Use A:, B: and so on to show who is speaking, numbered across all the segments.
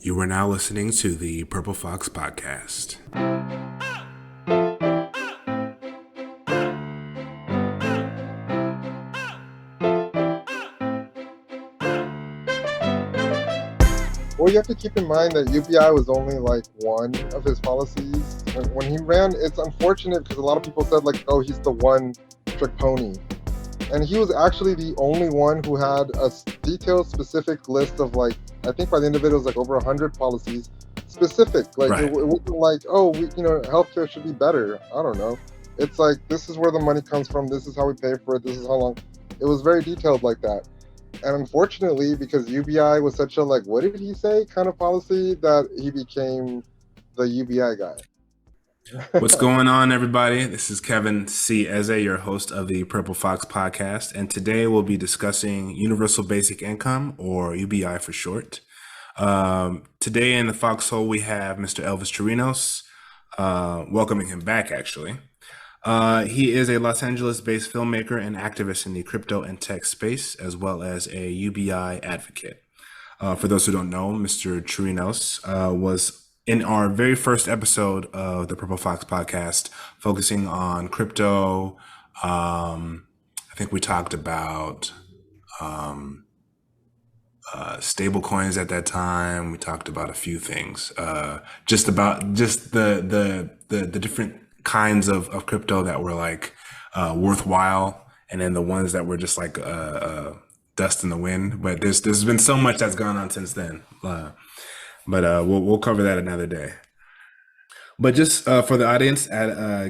A: You are now listening to the Purple Fox Podcast.
B: Well, you have to keep in mind that UBI was only like one of his policies. When he ran, it's unfortunate because a lot of people said like, oh, he's the one trick pony. And he was actually the only one who had a detailed, specific list of like, I think by the end of it, it was like over 100 policies, specific. Like
A: Right.
B: it wasn't like, oh, healthcare should be better. I don't know. It's like, this is where the money comes from. This is how we pay for it. This is how long. It was very detailed like that. And unfortunately, because UBI was such a like, what did he say kind of policy, that he became the UBI guy.
A: What's going on, everybody? This is Kevin C. Eze, your host of the Purple Fox Podcast. And today we'll be discussing Universal Basic Income, or UBI for short. Today in the foxhole, we have Mr. Elvis Chirinos, welcoming him back, actually. He is a Los Angeles-based filmmaker and activist in the crypto and tech space, as well as a UBI advocate. For those who don't know, Mr. Chirinos was in our very first episode of the Purple Fox Podcast, focusing on crypto. I think we talked about stable coins at that time. We talked about a few things, just the different kinds of crypto that were like worthwhile, and then the ones that were just like dust in the wind. But there's been so much that's gone on since then. But we'll cover that another day. But just for the audience,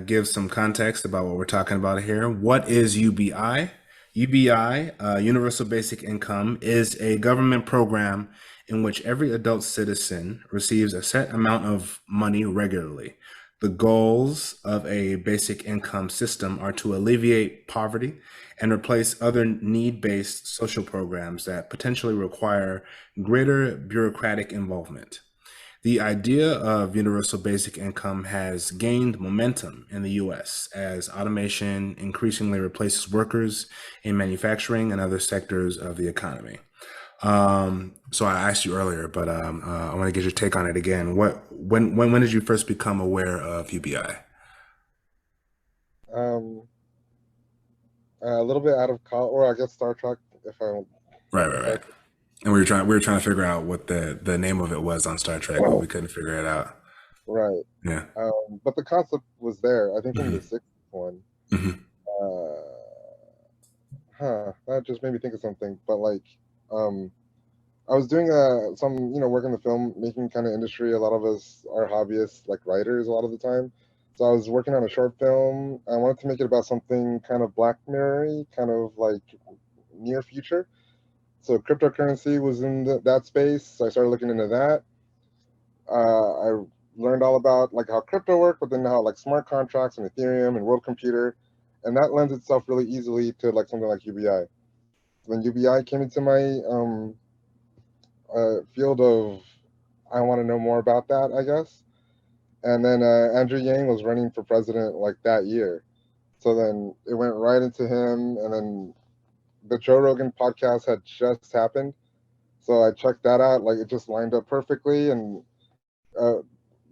A: give some context about what we're talking about here. What is UBI? UBI, Universal Basic Income, is a government program in which every adult citizen receives a set amount of money regularly. The goals of a basic income system are to alleviate poverty and replace other need-based social programs that potentially require greater bureaucratic involvement. The idea of universal basic income has gained momentum in the US as automation increasingly replaces workers in manufacturing and other sectors of the economy. So I asked you earlier, but I want to get your take on it again. When did you first become aware of UBI?
B: um, a little bit out of college, or I guess Star Trek.
A: Right. And we were trying to figure out what the name of it was on Star Trek, but we couldn't figure it out.
B: Right.
A: Yeah.
B: But the concept was there. I think from
A: hmm
B: the sixth one.
A: hmm
B: Uh, that just made me think of something. But like, um, I was doing some work in the film making kind of industry. A lot of us are hobbyists, like writers, a lot of the time. So I was working on a short film. I wanted to make it about something kind of Black Mirror-y, kind of like near future. So cryptocurrency was in that space. So I started looking into that. I learned all about like how crypto worked, but then how like smart contracts and Ethereum and world computer, and that lends itself really easily to like something like UBI. When UBI came into my field of, I want to know more about that, I guess. And then Andrew Yang was running for president like that year. So then it went right into him. And then the Joe Rogan podcast had just happened. So I checked that out. Like it just lined up perfectly. And uh,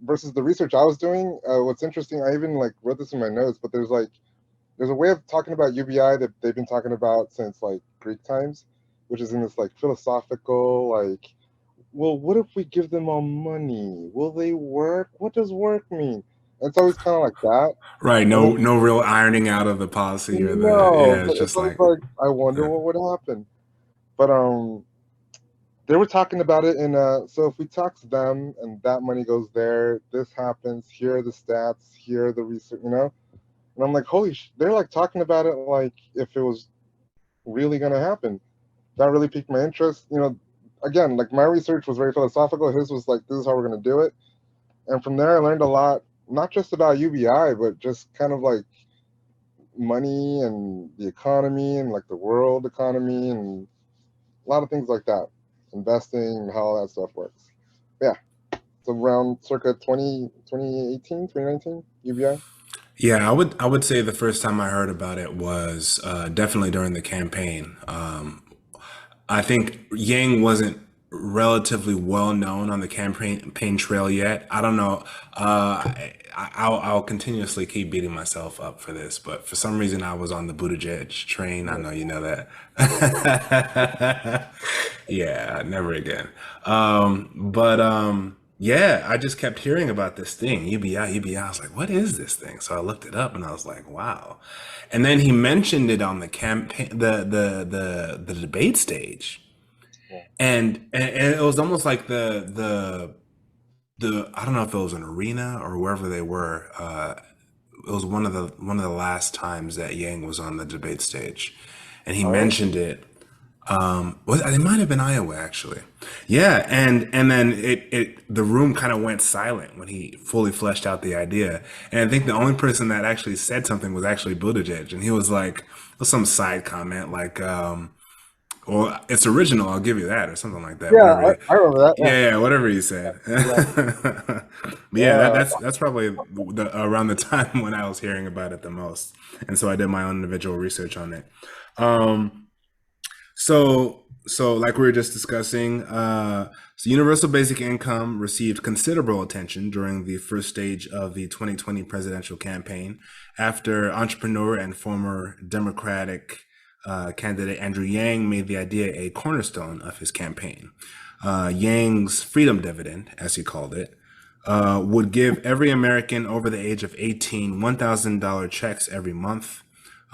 B: versus the research I was doing, what's interesting, I even like wrote this in my notes, but there's a way of talking about UBI that they've been talking about since like Greek times, which is in this like philosophical, like, well, what if we give them all money? Will they work? What does work mean? And it's always kind of like that.
A: Right.
B: And
A: No,
B: then,
A: no real ironing out of the policy or
B: no,
A: it's
B: but it's
A: just
B: always
A: like,
B: like, I wonder
A: yeah.
B: what would happen. But they were talking about it in so if we tax them and that money goes there, this happens. Here are the stats. Here are the research. And I'm like, they're like talking about it like if it was really gonna happen. That really piqued my interest. Again, like my research was very philosophical. His was like, this is how we're gonna do it. And from there, I learned a lot, not just about UBI, but just kind of like money and the economy and like the world economy and a lot of things like that, investing and how all that stuff works. Yeah, so around circa 2018, 2019, UBI.
A: Yeah, I would say the first time I heard about it was definitely during the campaign. I think Yang wasn't. relatively well known on the campaign trail yet. I don't know. I'll continuously keep beating myself up for this, but for some reason I was on the Buttigieg train. I know you know that. Yeah, never again. Yeah, I just kept hearing about this thing, UBI, UBI. I was like, what is this thing? So I looked it up and I was like, wow. And then he mentioned it on the campaign, the debate stage,
B: Yeah.
A: and it was almost like the I don't know if it was an arena or wherever they were. It was one of the last times that Yang was on the debate stage, and he
B: Oh,
A: mentioned it. It might have been Iowa actually. Yeah, and then the room kind of went silent when he fully fleshed out the idea. And I think the only person that actually said something was actually Buttigieg, and he was like, some side comment like, well, it's original. I'll give you that, or something like that.
B: yeah,
A: Whatever.
B: I remember that. Yeah,
A: Yeah, whatever he said.
B: yeah,
A: But yeah,
B: yeah.
A: that's probably around the time when I was hearing about it the most, and so I did my own individual research on it. Um, so like we were just discussing, so universal basic income received considerable attention during the first stage of the 2020 presidential campaign after entrepreneur and former Democratic candidate Andrew Yang made the idea a cornerstone of his campaign. Yang's freedom dividend, as he called it, would give every American over the age of 18 $1,000 checks every month.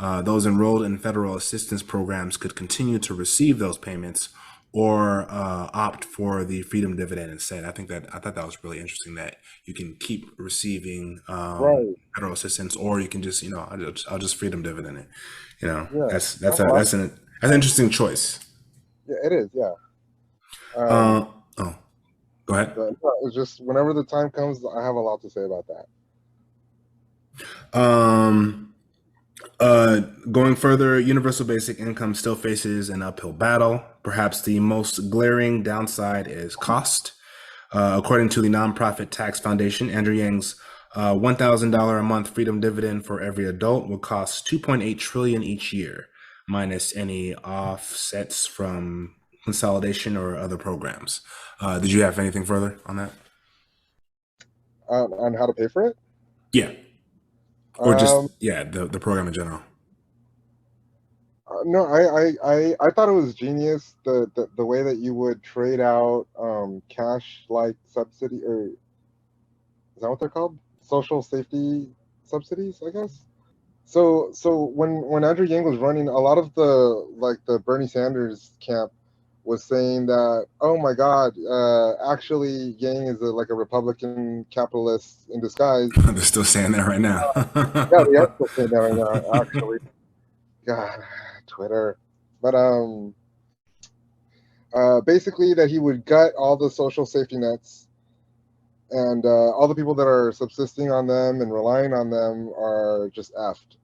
A: Those enrolled in federal assistance programs could continue to receive those payments or opt for the freedom dividend instead. I thought that was really interesting that you can keep receiving
B: Right.
A: federal assistance, or you can just I'll just freedom dividend it.
B: Yeah.
A: That's an interesting choice.
B: Yeah, it is. Yeah.
A: Uh, oh, go ahead.
B: But no, it's just whenever the time comes, I have a lot to say about that.
A: Um, Going further, universal basic income still faces an uphill battle. Perhaps the most glaring downside is cost. According to the nonprofit tax foundation, Andrew Yang's $1,000 a month freedom dividend for every adult will cost 2.8 trillion each year, minus any offsets from consolidation or other programs. Did you have anything further on that?
B: On how to pay for it.
A: Yeah, or
B: Um,
A: just yeah, the program in general.
B: no, I thought it was genius the way that you would trade out cash like subsidy, or is that what they're called? Social safety subsidies, I guess. So when Andrew Yang was running, a lot of the Bernie Sanders camp was saying that, oh my God, actually Yang is like a Republican capitalist in disguise.
A: They're still saying that right now.
B: Yeah, they are still saying that right now. Actually, God, Twitter. But basically that he would gut all the social safety nets, and all the people that are subsisting on them and relying on them are just effed.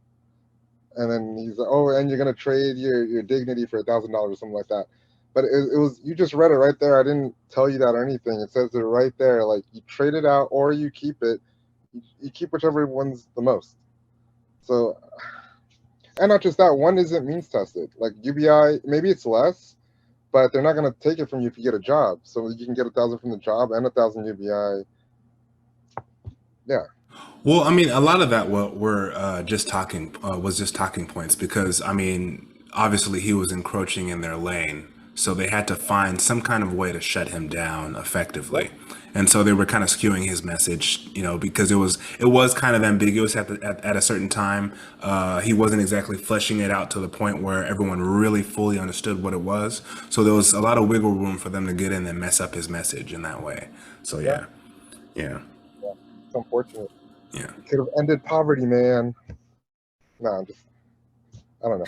B: And then he's like, oh, and you're gonna trade your dignity for $1,000 or something like that. But it was, you just read it right there. I didn't tell you that or anything. It says it right there. Like, you trade it out or you keep it. You keep whichever one's the most. So, and not just that, one isn't means tested. Like UBI, maybe it's less, but they're not gonna take it from you if you get a job. So you can get 1,000 from the job and 1,000 UBI. Yeah.
A: Well, I mean, a lot of that were just talking was just talking points because I mean, obviously he was encroaching in their lane, so they had to find some kind of way to shut him down
B: Yep.
A: effectively, and so they were kind of skewing his message, because it was kind of ambiguous at a certain time. He wasn't exactly fleshing it out to the point where everyone really fully understood what it was, so there was a lot of wiggle room for them to get in and mess up his message in that way. So
B: Yeah.
A: yeah, yeah,
B: Yeah. It's unfortunate.
A: yeah.
B: It could have ended poverty, man. No, I'm just, I don't know.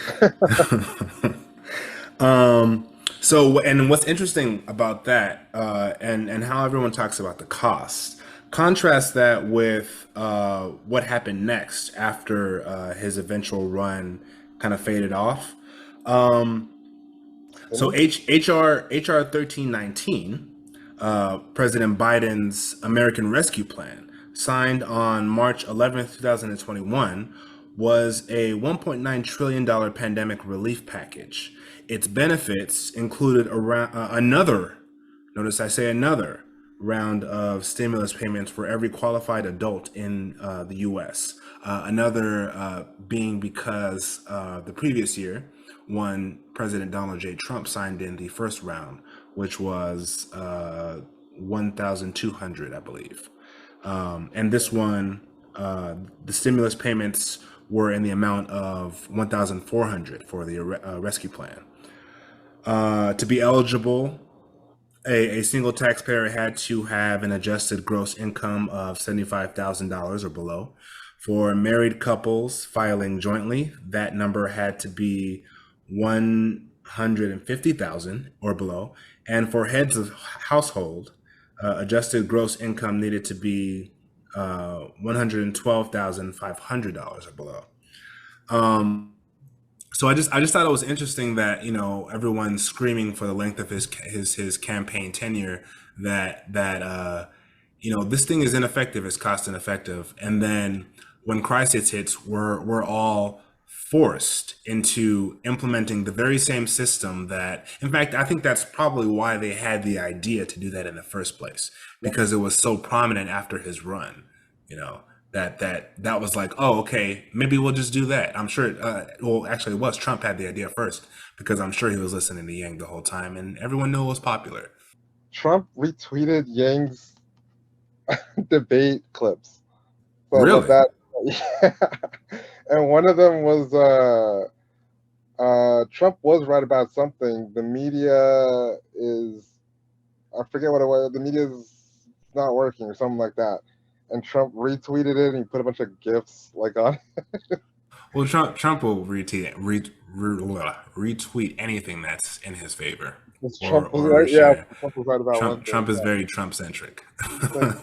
A: So, and what's interesting about that, and how everyone talks about the cost, contrast that with what happened next after his eventual run kind of faded off. Um, so
B: Spinning?
A: HR 1319, President Biden's American Rescue Plan, signed on March 11th, 2021, was a $1.9 trillion pandemic relief package. Its benefits included around another Notice I say another round of stimulus payments for every qualified adult in the US. Another being because the previous year, when President Donald J. Trump signed in the first round, which was 1,200, I believe. And this one, the stimulus payments were in the amount of 1,400 for the rescue plan. To be eligible, a single taxpayer had to have an adjusted gross income of $75,000 or below. For married couples filing jointly, that number had to be 150,000 or below. And for heads of household, adjusted gross income needed to be $112,500 or below. So I just thought it was interesting that everyone's screaming for the length of his campaign tenure, that this thing is ineffective, it's cost ineffective, and then when crisis hits, we're all forced into implementing the very same system that, in fact, I think that's probably why they had the idea to do that in the first place, because it was so prominent after his run, you know, that was like, oh, okay, maybe we'll just do that. I'm sure. Well, actually, it was Trump had the idea first, because I'm sure he was listening to Yang the whole time, and everyone knew it was popular.
B: Trump retweeted Yang's debate clips. So, but
A: Really?
B: that, yeah. And one of them was Trump was right about something. The media is, I forget what it was. The media is not working or something like that. And Trump retweeted it and he put a bunch of gifs like on.
A: Well, Trump will retweet anything that's in his favor, or
B: Trump was
A: or
B: right. Yeah,
A: share.
B: Trump was right about one
A: Trump
B: thing.
A: is
B: Yeah.
A: very Trump centric.
B: Like,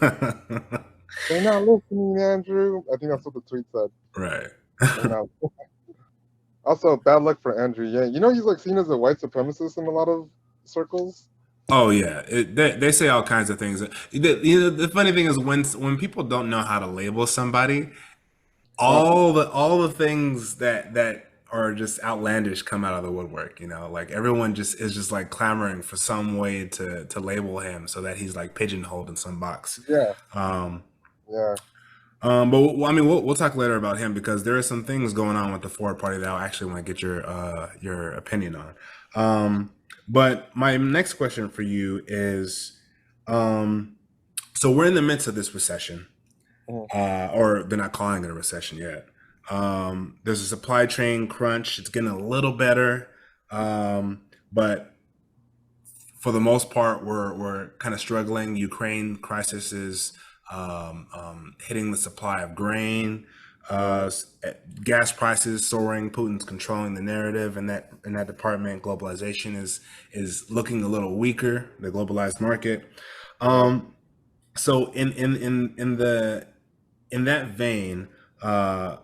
B: they're not listening, Andrew. I think that's what the tweet said.
A: Right.
B: They're not. Also, bad luck for Andrew Yang. You know, he's like seen as a white supremacist in a lot of circles.
A: Oh yeah, they say all kinds of things. The funny thing is when people don't know how to label somebody,
B: Uh,
A: all the things that are just outlandish come out of the woodwork. Like everyone just is just like clamoring for some way to label him so that he's like pigeonholed in some box.
B: yeah,
A: Um,
B: yeah.
A: but I mean, we'll talk later about him because there are some things going on with the Ford Party that I actually want to get your opinion on. But my next question for you is, um, so we're in the midst of this recession,
B: Mhm.
A: or they're not calling it a recession yet. There's a supply chain crunch. It's getting a little better, but for the most part, we're kind of struggling. Ukraine crisis is hitting the supply of grain.
B: Right.
A: Gas prices soaring. Putin's controlling the narrative in that department. Globalization is looking a little weaker. The globalized market.
B: Right.
A: So in that vein, uh,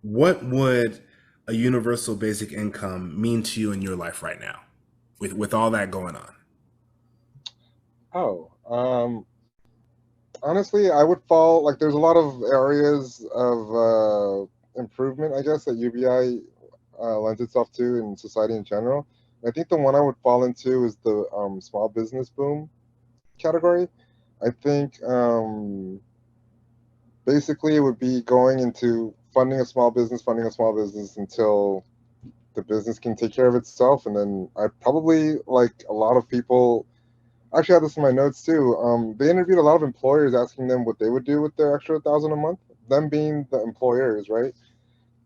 A: what would a universal basic income mean to you in your life right now, with all that going on?
B: Oh, honestly, I would fall like there's a lot of areas of improvement, I guess, that UBI lends itself to in society in general. I think the one I would fall into is the small business boom category. I think basically it would be going into funding a small business until the business can take care of itself, and then I'd probably like a lot of people. I actually had this in my notes too. They interviewed a lot of employers asking them what they would do with their extra 1,000 a month. Them being the employers, right?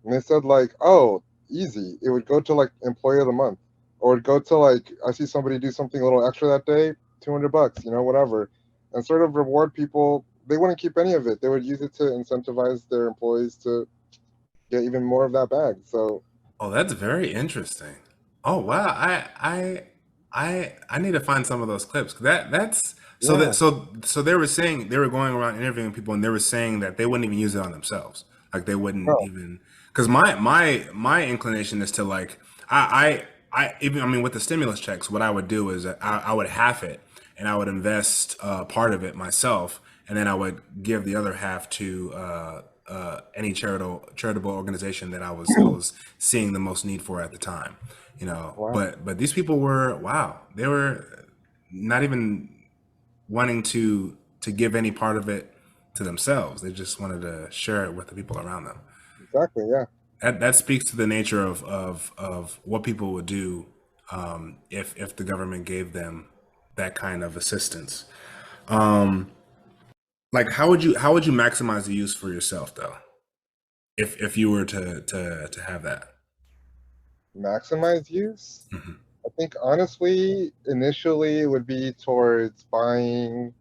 B: And they said like, oh, easy. It would go to like employee of the month, or it'd go to like I see somebody do something a little extra that day, $200, whatever, and sort of reward people. They wouldn't keep any of it. They would use it to incentivize their employees to get even more of that bag. So
A: Oh, that's very interesting. Oh wow, I need to find some of those clips. That's so that
B: yeah,
A: so they were saying they were going around interviewing people and they were saying that they wouldn't even use it on themselves. Like they wouldn't
B: no,
A: even because my inclination is to like I even I mean with the stimulus checks, what I would do is I would half it and I would invest part of it myself, and then I would give the other half to any charitable organization that I was seeing the most need for at the time.
B: wow,
A: But these people were wow, they were. not even wanting to give any part of it to themselves. They just wanted to share it with the people around them.
B: Exactly. Yeah.
A: That speaks to the nature of what people would do if the government gave them that kind of assistance. Like how would you maximize the use for yourself though, if you were to have that?
B: Maximize use.
A: Hmm.
B: I think honestly, initially it would be towards buying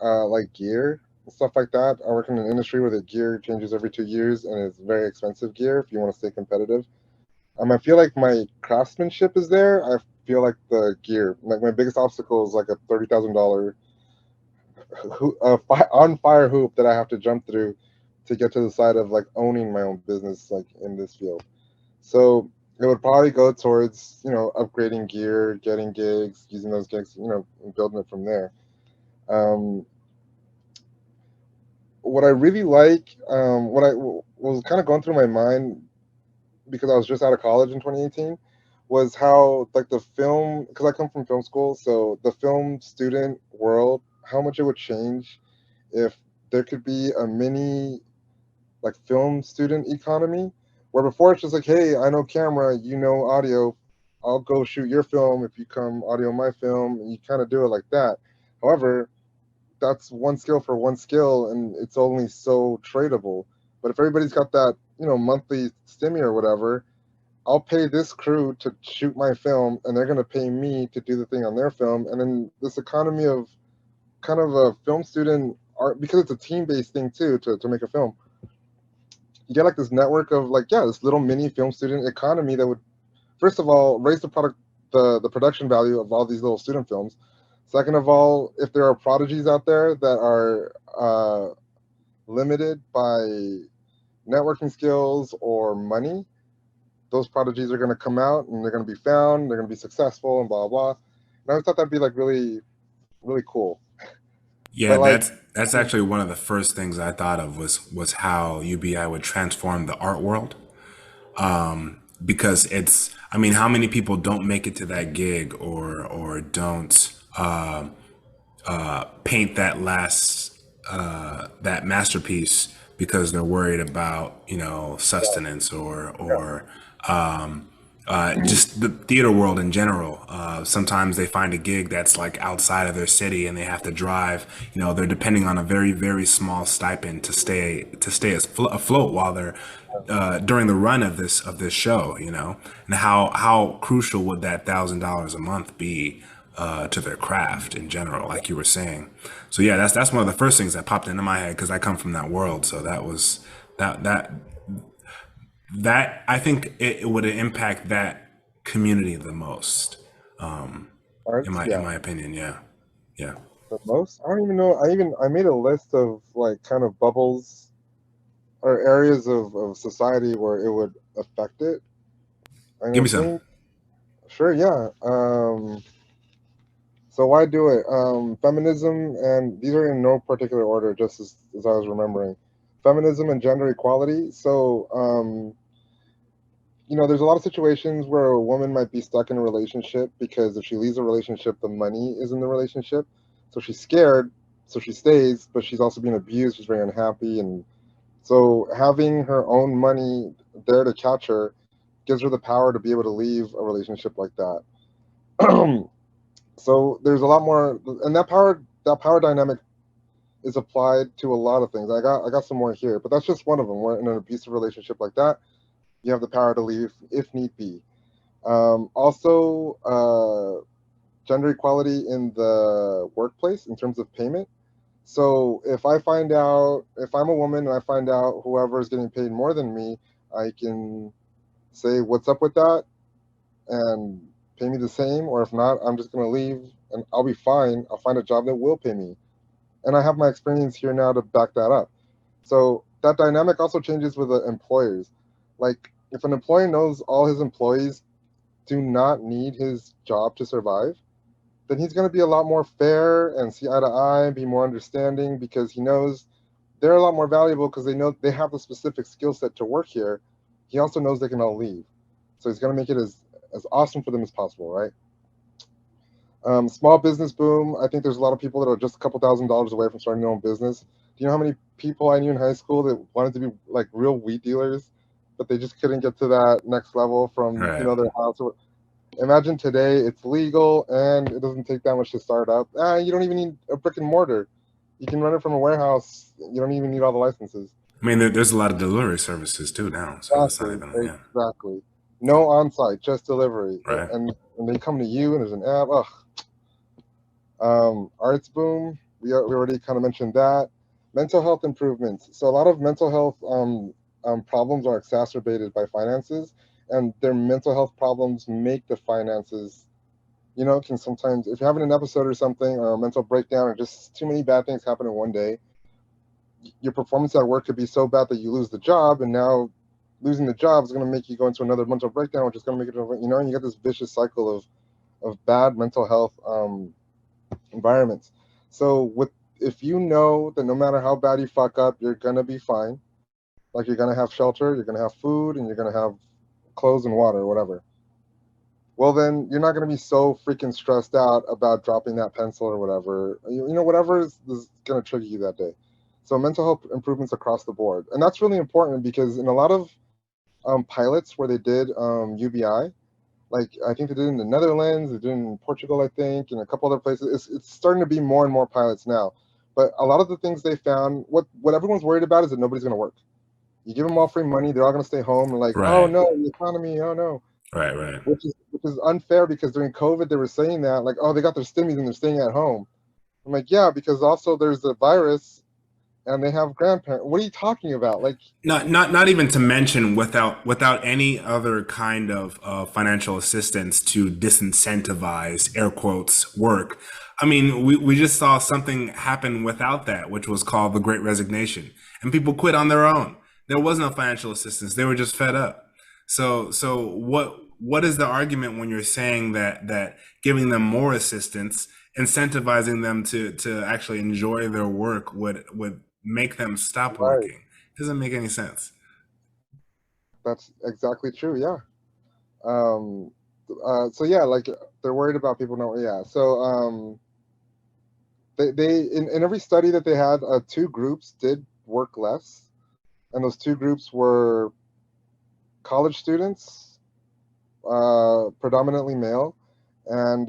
B: like gear and stuff like that. I work in an industry where the gear changes every 2 years and it's very expensive gear if you want to stay competitive. I feel like my craftsmanship is there. I feel like the gear, like my biggest obstacle is like a $30,000 on fire hoop that I have to jump through to get to the side of like owning my own business, like in this field. So it would probably go towards, upgrading gear, getting gigs, using those gigs, and building it from there. Um, what I really like, what was kind of going through my mind because I was just out of college in 2018 was how like the film, because I come from film school, so the film student world, how much it would change if there could be a mini like film student economy where before it's just like, hey, I know camera, you know audio, I'll go shoot your film if you come audio my film, and you kind of do it like that. However, that's one skill for one skill and it's only so tradable. But if everybody's got that, monthly stimmy or whatever, I'll pay this crew to shoot my film and they're going to pay me to do the thing on their film. And then this economy of kind of a film student art, because it's a team based thing too, to make a film, you get like this network of like, yeah, this little mini film student economy that would, first of all, raise the product, the production value of all these little student films. Second of all, if there are prodigies out there that are limited by networking skills or money, those prodigies are going to come out and they're going to be found, they're going to be successful, and blah blah. And I always thought that'd be like really, really cool.
A: Yeah,
B: But like,
A: that's actually one of the first things I thought of was how UBI would transform the art world. Because it's, I mean, how many people don't make it to that gig or don't paint that last that masterpiece because they're worried about sustenance or just the theater world in general. Sometimes they find a gig that's like outside of their city and they have to drive. They're depending on a very very small stipend to stay afloat while they're during the run of this show. And how crucial would that $1,000 a month be to their craft in general, like you were saying. So yeah, that's one of the first things that popped into my head because I come from that world. So that was that I think it would impact that community the most, in
B: arts,
A: my
B: yeah,
A: opinion. Yeah, yeah.
B: the most. I don't even know. I made a list of like kind of bubbles or areas of society where it would affect it. And
A: Give
B: I
A: me some.
B: think, sure, yeah. So why do it? Feminism, and these are in no particular order, just as I was remembering. Feminism and gender equality. So, there's a lot of situations where a woman might be stuck in a relationship because if she leaves a relationship, the money is in the relationship. So she's scared, so she stays, but she's also being abused. She's very unhappy. And so having her own money there to catch her gives her the power to be able to leave a relationship like that. So there's a lot more, and that power dynamic is applied to a lot of things. I got some more here, but that's just one of them. Where in an abusive relationship like that, you have the power to leave if need be. Also, gender equality in the workplace in terms of payment. So if I'm a woman and I find out whoever is getting paid more than me, I can say what's up with that and pay me the same, or if not, I'm just gonna leave and I'll be fine. I'll find a job that will pay me, and I have my experience here now to back that up. So that dynamic also changes with the employers. Like if an employer knows all his employees do not need his job to survive, then he's going to be a lot more fair and see eye to eye, be more understanding because he knows they're a lot more valuable because they know they have the specific skill set to work here. He also knows they can all leave. So he's going to make it as awesome for them as possible, right? Small business boom. I think there's a lot of people that are just a couple $1,000s away from starting their own business. Do you know how many people I knew in high school that wanted to be like real weed dealers, but they just couldn't get to that next level from
A: Right.
B: their house? Imagine today it's legal and it doesn't take that much to start up. You don't even need a brick and mortar. You can run it from a warehouse. You don't even need all the licenses.
A: I mean, there's a lot of delivery services too now, so it's not
B: Exactly.
A: even, yeah.
B: Exactly. No on site, just delivery.
A: Right.
B: And they come to you and there's an app. Ugh. Arts boom. We already kind of mentioned that. Mental health improvements. So a lot of mental health problems are exacerbated by finances, and their mental health problems make the finances. Can sometimes, if you're having an episode or something, or a mental breakdown, or just too many bad things happen in one day, your performance at work could be so bad that you lose the job, and now losing the job is going to make you go into another mental breakdown, which is going to make it, and you get this vicious cycle of bad mental health environments. So if you know that no matter how bad you fuck up, you're gonna be fine. Like you're gonna have shelter, you're gonna have food, and you're gonna have clothes and water, or whatever. Well, then you're not gonna be so freaking stressed out about dropping that pencil or whatever. Whatever is gonna trigger you that day. So mental health improvements across the board, and that's really important because in a lot of pilots where they did UBI, like I think they did in the Netherlands, they did in Portugal, I think, and a couple other places. It's starting to be more and more pilots now. But a lot of the things they found, what everyone's worried about is that nobody's going to work. You give them all free money, they're all going to stay home. And like, oh
A: Right.
B: no, the economy, oh no,
A: Right. Right.
B: which is unfair because during COVID they were saying that like, oh, they got their stimmies and they're staying at home. I'm like, yeah, because also there's a virus and they have grandparents. What are you talking about? Like,
A: Not even to mention without any other kind of financial assistance to disincentivize air quotes work. I mean, we just saw something happen without that, which was called the Great Resignation, and people quit on their own. There was no financial assistance; they were just fed up. So what is the argument when you're saying that giving them more assistance, incentivizing them to actually enjoy their work would make them stop
B: right,
A: working? Doesn't make any sense.
B: that's exactly true. Yeah. Um, so yeah, like they're worried about people know. Yeah. So they in every study that they had, two groups did work less, and those two groups were college students, predominantly male, and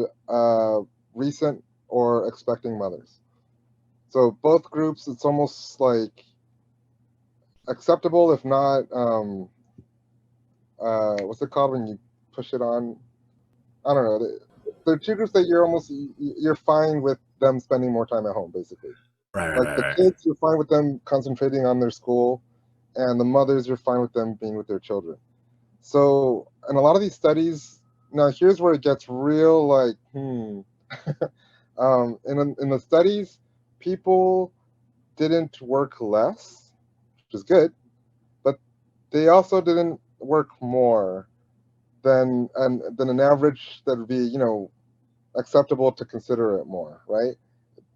B: recent or expecting mothers. So both groups, it's almost like acceptable, if not, what's it called when you push it on? I don't know. They're two groups that you're fine with them spending more time at home, basically.
A: Right, right,
B: Like
A: right,
B: the
A: right.
B: kids, you're fine with them concentrating on their school, and the mothers, you're fine with them being with their children. So, in a lot of these studies, now here's where it gets real like, in the studies, people didn't work less, which is good, but they also didn't work more than an average that would be, acceptable to consider it more, right?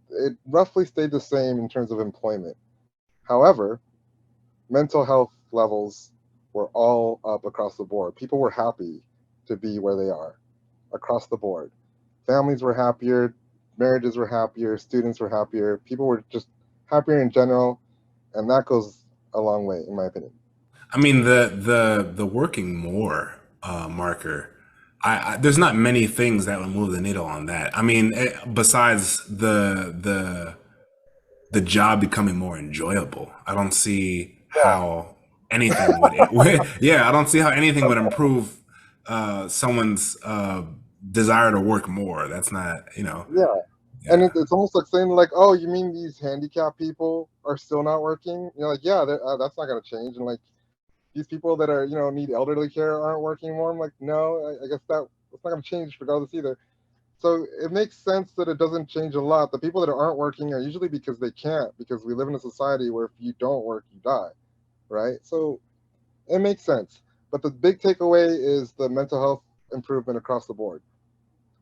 B: It roughly stayed the same in terms of employment. However, mental health levels were all up across the board. People were happy to be where they are across the board. Families were happier, marriages were happier, students were happier, people were just happier in general, and that goes a long way, in my opinion.
A: I mean, the working more marker. There's not many things that would move the needle on that. I mean, besides the job becoming more enjoyable, I don't see how anything yeah, I don't see how anything would improve someone's desire to work more. That's not,
B: Yeah, and
A: yeah.
B: it's almost like saying like, oh, you mean these handicapped people are still not working? You're like, yeah, that's not going to change. And like these people that are need elderly care aren't working more. I'm like, no, I guess that's not going to change regardless either. So it makes sense that it doesn't change a lot. The people that aren't working are usually because they can't, because we live in a society where if you don't work, you die, right? So it makes sense. But the big takeaway is the mental health improvement across the board.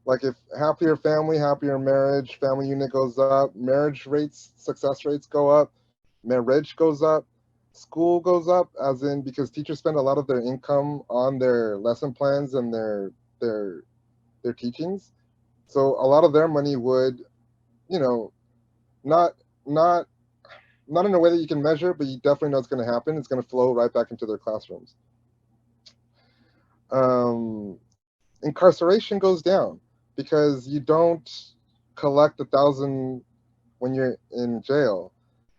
B: Like if happier family, happier marriage, family unit goes up, marriage rates, success rates go up, marriage goes up, school goes up, as in because teachers spend a lot of their income on their lesson plans and their their teachings. So a lot of their money would, you know, not not not in a way that you can measure, but you definitely know it's going to happen. It's going to flow right back into their classrooms. Incarceration goes down because you don't collect 1,000 when you're in jail.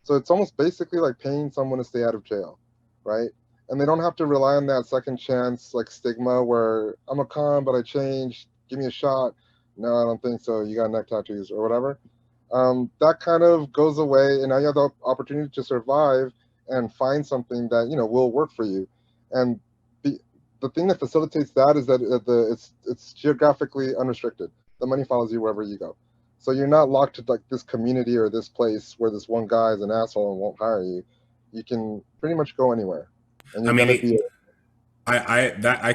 B: So it's almost basically like paying someone to stay out of jail, right? And they don't have to rely on that second chance like stigma where I'm a con but I changed, give me a shot. No, I don't think so. You got neck tattoos or whatever. That kind of goes away, and now you have the opportunity to survive and find something that will work for you. And the the thing that facilitates that is that it's geographically unrestricted. The money follows you wherever you go, so you're not locked to like this community or this place where this one guy is an asshole and won't hire you. You can pretty much go anywhere, and
A: I
B: you're
A: mean,
B: gonna be
A: I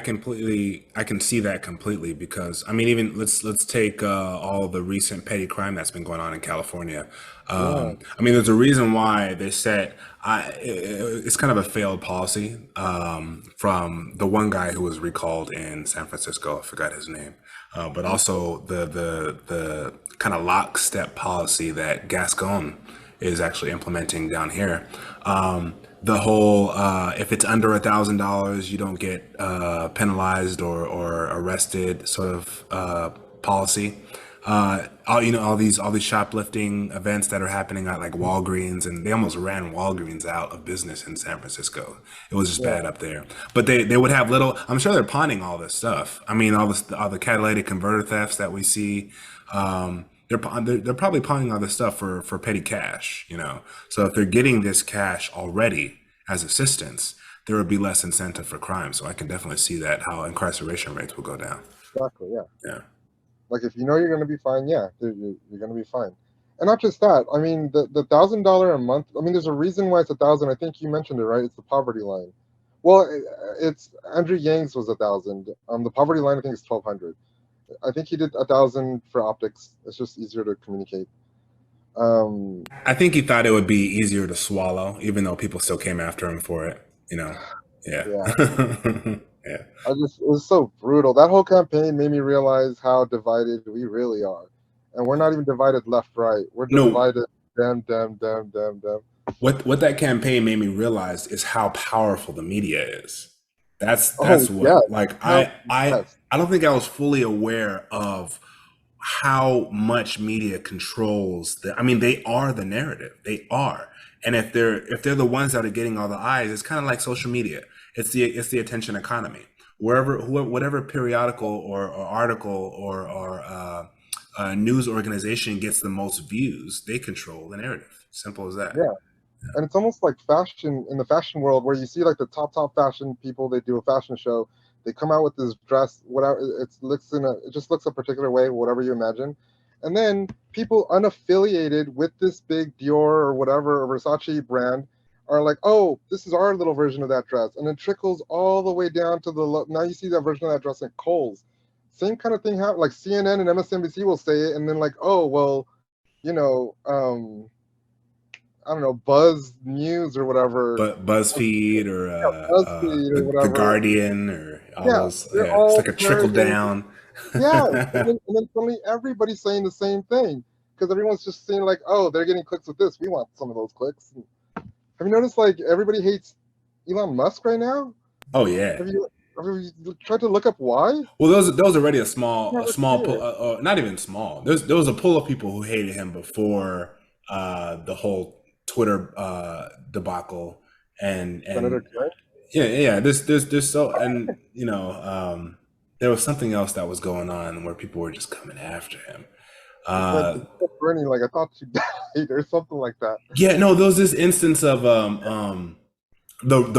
A: can see that completely because I mean even let's take all the recent petty crime that's been going on in California.
B: yeah,
A: I mean, there's a reason why they said it's kind of a failed policy from the one guy who was recalled in San Francisco. I forgot his name, but also the kind of lockstep policy that Gascon is actually implementing down here. The whole if it's under $1,000, you don't get penalized or arrested sort of policy. All these shoplifting events that are happening at like Walgreens, and they almost ran Walgreens out of business in San Francisco. It was just bad
B: yeah,
A: up there. But they would have little. I'm sure they're pawning all this stuff. I mean, all the catalytic converter thefts that we see. They're probably pawning all this stuff for petty cash, you know. So if they're getting this cash already as assistance, there would be less incentive for crime. So I can definitely see that how incarceration rates will go down.
B: exactly, yeah.
A: Yeah.
B: Like if you know you're going to be fine, yeah, you're going to be fine. And not just that. I mean, the $1,000 a month. I mean, there's a reason why it's 1,000. I think you mentioned it, right? It's the poverty line. Well, it's Andrew Yang's was 1,000. The poverty line I think is 1,200. I think he did 1,000 for optics. It's just easier to communicate. Um,
A: I think he thought it would be easier to swallow, even though people still came after him for it. You know. Yeah.
B: yeah,
A: Yeah.
B: it was so brutal. That whole campaign made me realize how divided we really are, and we're not even divided left right. We're
A: No,
B: divided them.
A: what that campaign made me realize is how powerful the media is.
B: Oh
A: That's
B: yeah,
A: what like
B: hell yes.
A: I don't think I was fully aware of how much media controls the I mean they are the narrative. They are. And if they're the ones that are getting all the eyes, it's kind of like social media. It's the attention economy. Whatever periodical or article or news organization gets the most views, they control the narrative. Simple as that.
B: Yeah, and it's almost like fashion in the fashion world where you see like the top fashion people. They do a fashion show. They come out with this dress, whatever it just looks a particular way, whatever you imagine, and then people unaffiliated with this big Dior or whatever or Versace brand are like, oh, this is our little version of that dress, and it trickles all the way down to now you see that version of that dress at Kohl's. Same kind of thing happen. Like CNN and MSNBC will say it, and then like, oh well, you know, I don't know, Buzz News or whatever,
A: But BuzzFeed or
B: BuzzFeed or
A: the
B: whatever.
A: Guardian or all
B: Yeah,
A: those,
B: they're
A: yeah, it's like
B: all
A: a trickle
B: parroting.
A: down.
B: Yes, and then suddenly everybody's saying the same thing because everyone's just saying like, oh, they're getting clicks with this. We want some of those clicks. Have you noticed like everybody hates Elon Musk right now?
A: Oh yeah.
B: Have you tried to look up why?
A: Well, there was already
B: Never
A: a small pull,
B: clear.
A: not even small. There was a pull of people who hated him before the whole Twitter debacle,
B: Senator
A: and
B: Kerry.
A: yeah. There's so and you know there was something else that was going on where people were just coming after him.
B: He said,
A: Uh,
B: Bernie, like I thought you died or something like that.
A: yeah, no, there was this instance of the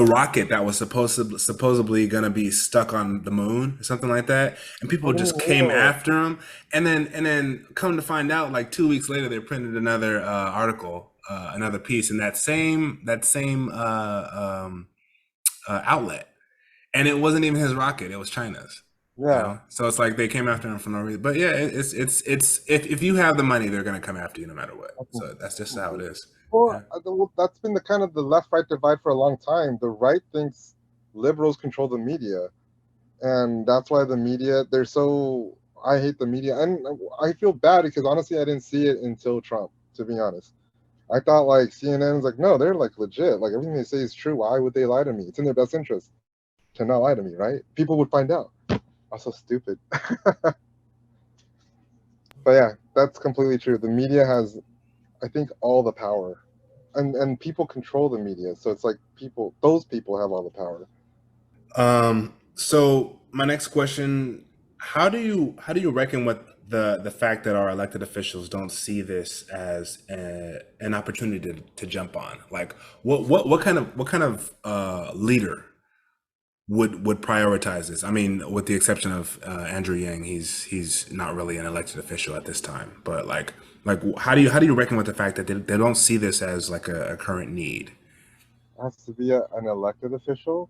A: rocket that was supposedly going to be stuck on the moon or something like that, and people just came
B: Oh,
A: after him, and then come to find out like 2 weeks later they printed another article, another piece in that same outlet, and it wasn't even his rocket, it was China's. You
B: yeah.
A: know, so it's like they came after him for no reason. But yeah, it's if you have the money, they're gonna come after you no matter what. So that's just how it is.
B: Well,
A: Yeah.
B: that's been the kind of the left-right divide for a long time. The right thinks liberals control the media, and that's why the media they're so I hate the media, and I feel bad because honestly, I didn't see it until Trump. To be honest, I thought like CNN was like, no, they're like legit. Like everything they say is true. Why would they lie to me? It's in their best interest to not lie to me, right? People would find out. I'm so stupid. But yeah, that's completely true. The media has, I think, all the power, and people control the media. So it's like those people have all the power.
A: So my next question, how do you reckon with the fact that our elected officials don't see this as an opportunity to jump on? Like what kind of leader would prioritize this? I mean, with the exception of Andrew Yang, he's not really an elected official at this time. But like how do you reckon with the fact that they don't see this as like a current need?
B: It has to be an elected official.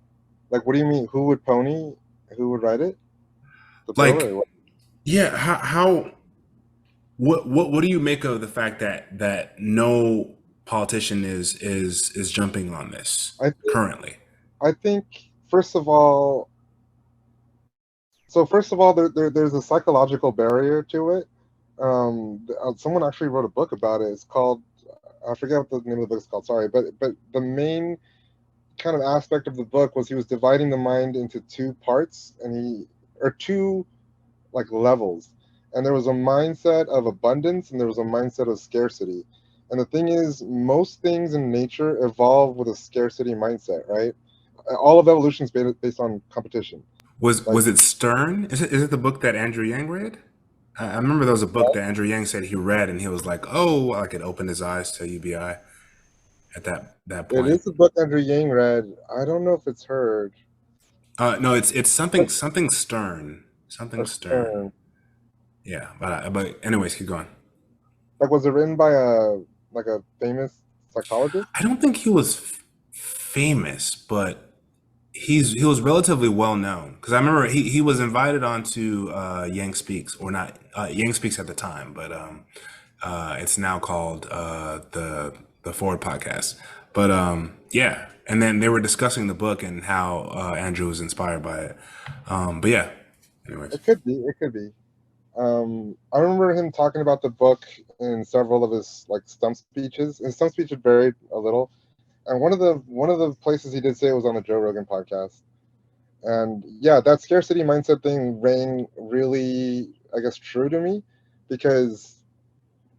B: Like, what do you mean? Who would pony? Who would write it? The bill
A: Like,
B: or what?
A: yeah, how what do you make of the fact that no politician is jumping on this
B: I think.
A: currently?
B: I think first of all, there's a psychological barrier to it. Someone actually wrote a book about it. It's called, I forget what the name of the book is called. Sorry, but the main kind of aspect of the book was he was dividing the mind into two parts, or two like levels, and there was a mindset of abundance and there was a mindset of scarcity. And the thing is, most things in nature evolve with a scarcity mindset, right? All of evolution is based on competition. Like,
A: Was it Stern? Is it the book that Andrew Yang read? I remember there was a book that Andrew Yang said he read, and he was like, "Oh, like it opened his eyes to UBI at that
B: it
A: point."
B: is a book Andrew Yang read. I don't know if it's heard
A: No, it's something Stern, something
B: or
A: Stern.
B: Stern.
A: Yeah, but anyways, keep going.
B: Like, was it written by a famous psychologist?
A: I don't think he was famous, but he was relatively well known because I remember he was invited onto Yang Speaks, or not Yang Speaks at the time, but it's now called the Forward Podcast. But yeah, and then they were discussing the book and how Andrew was inspired by it. But yeah, anyways.
B: It could be. It could be. I remember him talking about the book in several of his like stump speeches. His stump speech had varied a little, and one of the places he did say it was on the Joe Rogan podcast. And yeah, that scarcity mindset thing rang really, I guess, true to me, because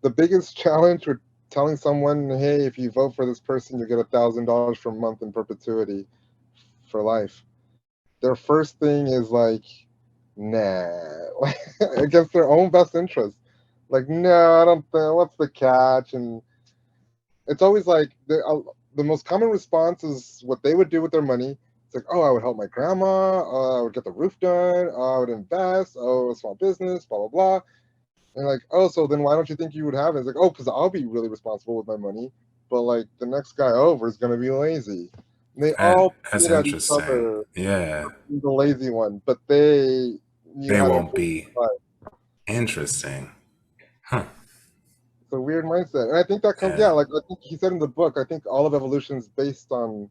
B: the biggest challenge with telling someone, hey, if you vote for this person, you get $1,000 per month in perpetuity for life. Their first thing is like, nah, against their own best interest. Like, no, I don't think. What's the catch? And it's always like the most common response is what they would do with their money. It's like, oh, I would help my grandma. I would get the roof done. I would invest. Oh, a small business. Blah blah blah. And like, oh, so then why don't you think you would have it? It's like, oh, because I'll be really responsible with my money, but like the next guy over is gonna be lazy. And they all
A: That's
B: point at each
A: interesting.
B: other,
A: Yeah,
B: the lazy one, but they knew
A: they
B: how to
A: won't
B: improve
A: be.
B: their life.
A: Interesting. Huh.
B: It's a weird mindset, and I think that comes, yeah,
A: Yeah.
B: like I think he said in the book. I think all of evolution is based on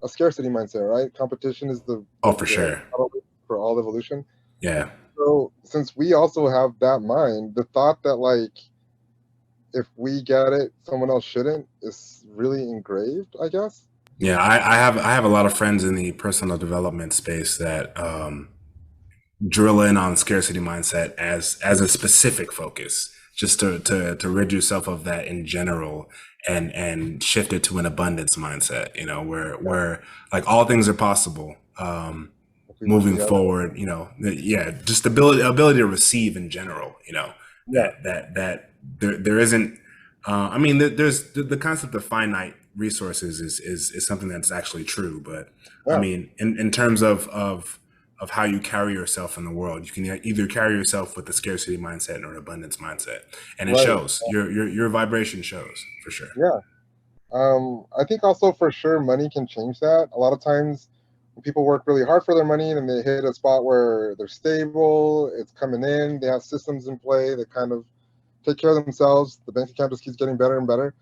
B: a scarcity mindset, right? Competition is
A: Oh, for
B: the
A: sure.
B: catalyst for all evolution.
A: Yeah.
B: So since we also have that mind, the thought that like if we get it, someone else shouldn't is really engraved, I guess.
A: Yeah, I have a lot of friends in the personal development space that drill in on scarcity mindset as a specific focus, just to rid yourself of that in general and shift it to an abundance mindset, where like all things are possible.
B: If we work
A: Moving
B: together.
A: forward, yeah, just ability to receive in general,
B: Yeah,
A: that there isn't. I mean, there's the concept of finite resources is something that's actually true, but I
B: yeah,
A: mean, in terms of how you carry yourself in the world, you can either carry yourself with a scarcity mindset or an abundance mindset, and it
B: right.
A: shows. Your vibration shows for sure.
B: Yeah. I think also for sure money can change that. A lot of times when people work really hard for their money and they hit a spot where they're stable, it's coming in, they have systems in play that kind of take care of themselves. The bank account just keeps getting better and better.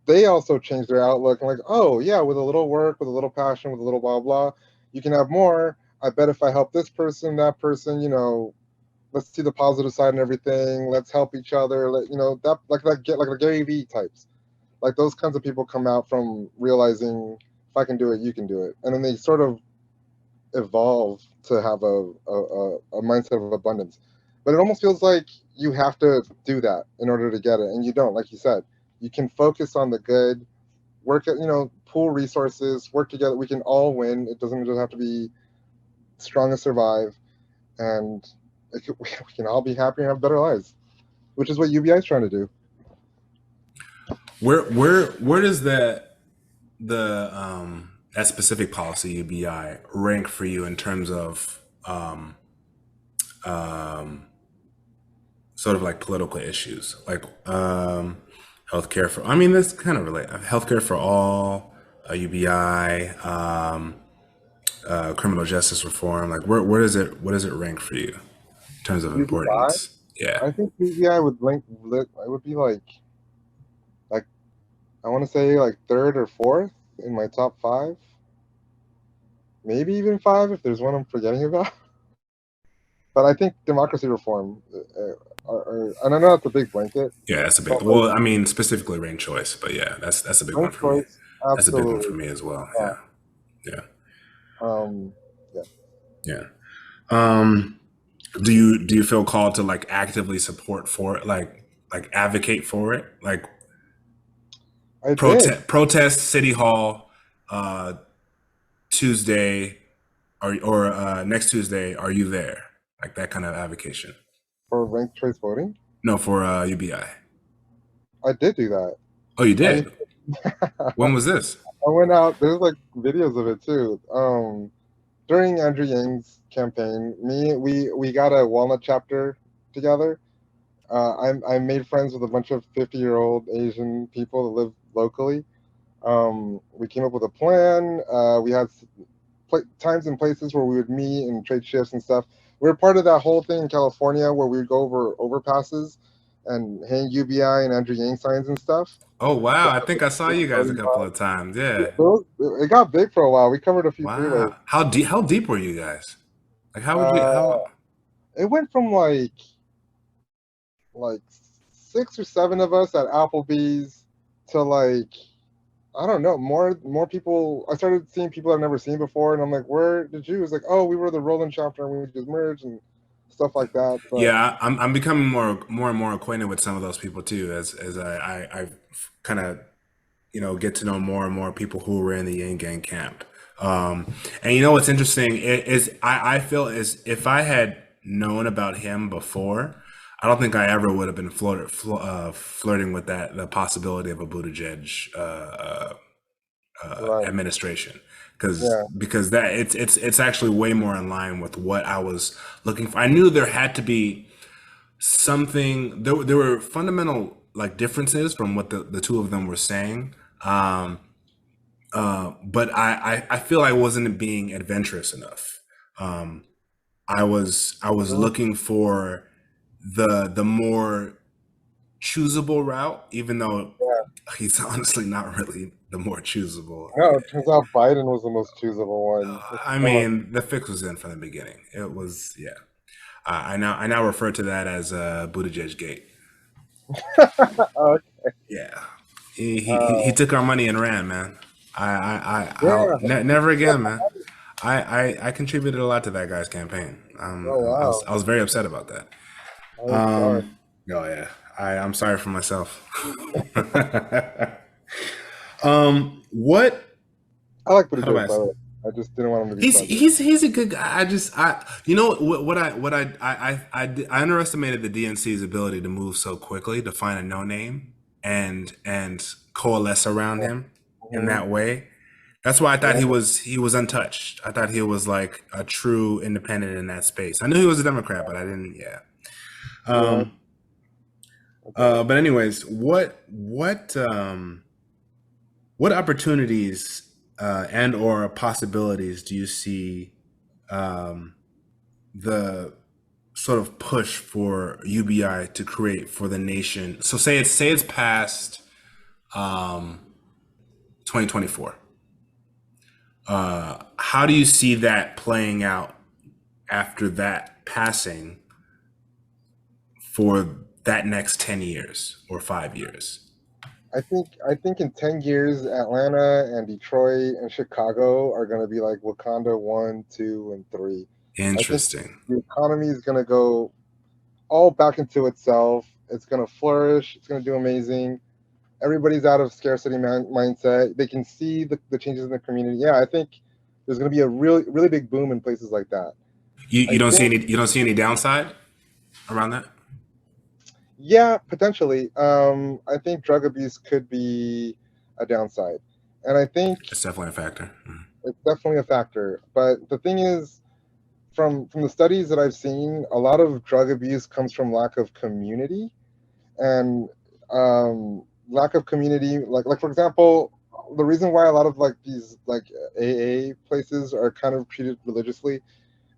B: They also change their outlook and like, oh yeah, with a little work, with a little passion, with a little blah blah, you can have more. I bet if I help this person, that person, let's see the positive side and everything. Let's help each other. That like the Gary Vee types, like those kinds of people come out from realizing if I can do it, you can do it, and then they sort of evolve to have a mindset of abundance. But it almost feels like you have to do that in order to get it, and you don't. Like you said, you can focus on the good, work at pool resources, work together. We can all win. It doesn't just have to be strong and survive, and we can all be happy and have better lives, which is what UBI is trying to do.
A: Where does that specific policy UBI rank for you in terms of um, sort of like political issues, like healthcare for? I mean, that's kind of related. Healthcare for all, UBI, criminal justice reform. Like, where does it rank for you in terms of
B: UBI,
A: importance? Yeah.
B: I think UBI would I would be like I want to say like third or fourth in my top five, maybe even five if there's one I'm forgetting about. But I think democracy reform, and I know that's a big blanket,
A: Yeah, that's a big.
B: but like
A: Well, I mean, specifically ranked choice, but yeah, that's a big one
B: ranked
A: for me.
B: choice,
A: That's a big one for
B: absolutely.
A: me as well.
B: Yeah.
A: Yeah, yeah,
B: Um, yeah.
A: yeah. Um, do you feel called to like actively support for it, like advocate for it, like
B: I did
A: protest city hall, uh, Tuesday or next Tuesday? Are you there? Like that kind of advocation?
B: for ranked choice voting.
A: No, for UBI.
B: I did do that.
A: Oh, you
B: I
A: did. When was this?
B: I went out. There's like videos of it too. During Andrew Yang's campaign, we got a Walnut chapter together. I made friends with a bunch of 50-year-old Asian people that live locally. We came up with a plan. We had times and places where we would meet and trade shifts and stuff. We were part of that whole thing in California where we would go over overpasses and hang UBI and Andrew Yang signs and stuff.
A: Oh
B: So
A: wow, I think I saw you guys a couple of times. Yeah.
B: it got big for a while. We covered a few freeways.
A: Wow. How deep were you guys? Like how would you
B: Uh,
A: how
B: it went from like 6 or 7 of us at Applebee's to like I don't know, more people. I started seeing people I've never seen before, and I'm like, where did you? It's like, oh, we were the Roland chapter, and we just merged and stuff like that. But
A: Yeah, I'm becoming more and more acquainted with some of those people too, as I kind of get to know more and more people who were in the Yang Gang camp. And you know what's interesting is I feel as if I had known about him before, I don't think I ever would have been flirting with the possibility of a Buttigieg
B: right,
A: administration, because
B: yeah,
A: that it's actually way more in line with what I was looking for. I knew there had to be something. There were fundamental like differences from what the two of them were saying. But I feel I wasn't being adventurous enough. Um, I was
B: mhm,
A: looking for the more choosable route, even though
B: yeah.
A: he's honestly not really the more choosable.
B: No, it turns out Biden was the most choosable one.
A: I mean, the fix was in from the beginning. It was, yeah. I now refer to that as Buttigieg gate.
B: uh,
A: Yeah, he took our money and ran, man.
B: yeah.
A: Never again, man. I contributed a lot to that guy's campaign.
B: Oh wow.
A: I was very upset about that.
B: I'm sorry.
A: Oh yeah, I'm sorry for myself. What?
B: I like
A: How do
B: Buttigieg,
A: I?
B: by the way. I just didn't want him to be
A: He's
B: president.
A: he's a good guy. You know I underestimated the DNC's ability to move so quickly to find a no name and coalesce around him in
B: Hmm.
A: that way. That's why I thought
B: Yeah,
A: he was untouched. I thought he was like a true independent in that space. I knew he was a Democrat, but I didn't. Yeah.
B: yeah.
A: Um.
B: Okay.
A: But anyways, what opportunities and or possibilities do you see um, the sort of push for UBI to create for the nation? So say it's past um, 2024. How do you see that playing out after that passing? for that next 10 years or 5 years?
B: I think in 10 years, Atlanta and Detroit and Chicago are going to be like Wakanda 1, 2, and 3. I think
A: Interesting.
B: the economy is going to go all back into itself. It's going to flourish. It's going to do amazing. Everybody's out of scarcity mindset. They can see the changes in the community. Yeah, I think there's going to be a really big boom in places like that.
A: You
B: I
A: don't see
B: think,
A: any downside around that?
B: yeah, potentially. I think drug abuse could be a downside, and I think
A: It's definitely a factor.
B: it's definitely a factor. But the thing is, from the studies that I've seen, a lot of drug abuse comes from lack of community and lack of community. Like for example, the reason why a lot of like these like AA places are kind of treated religiously,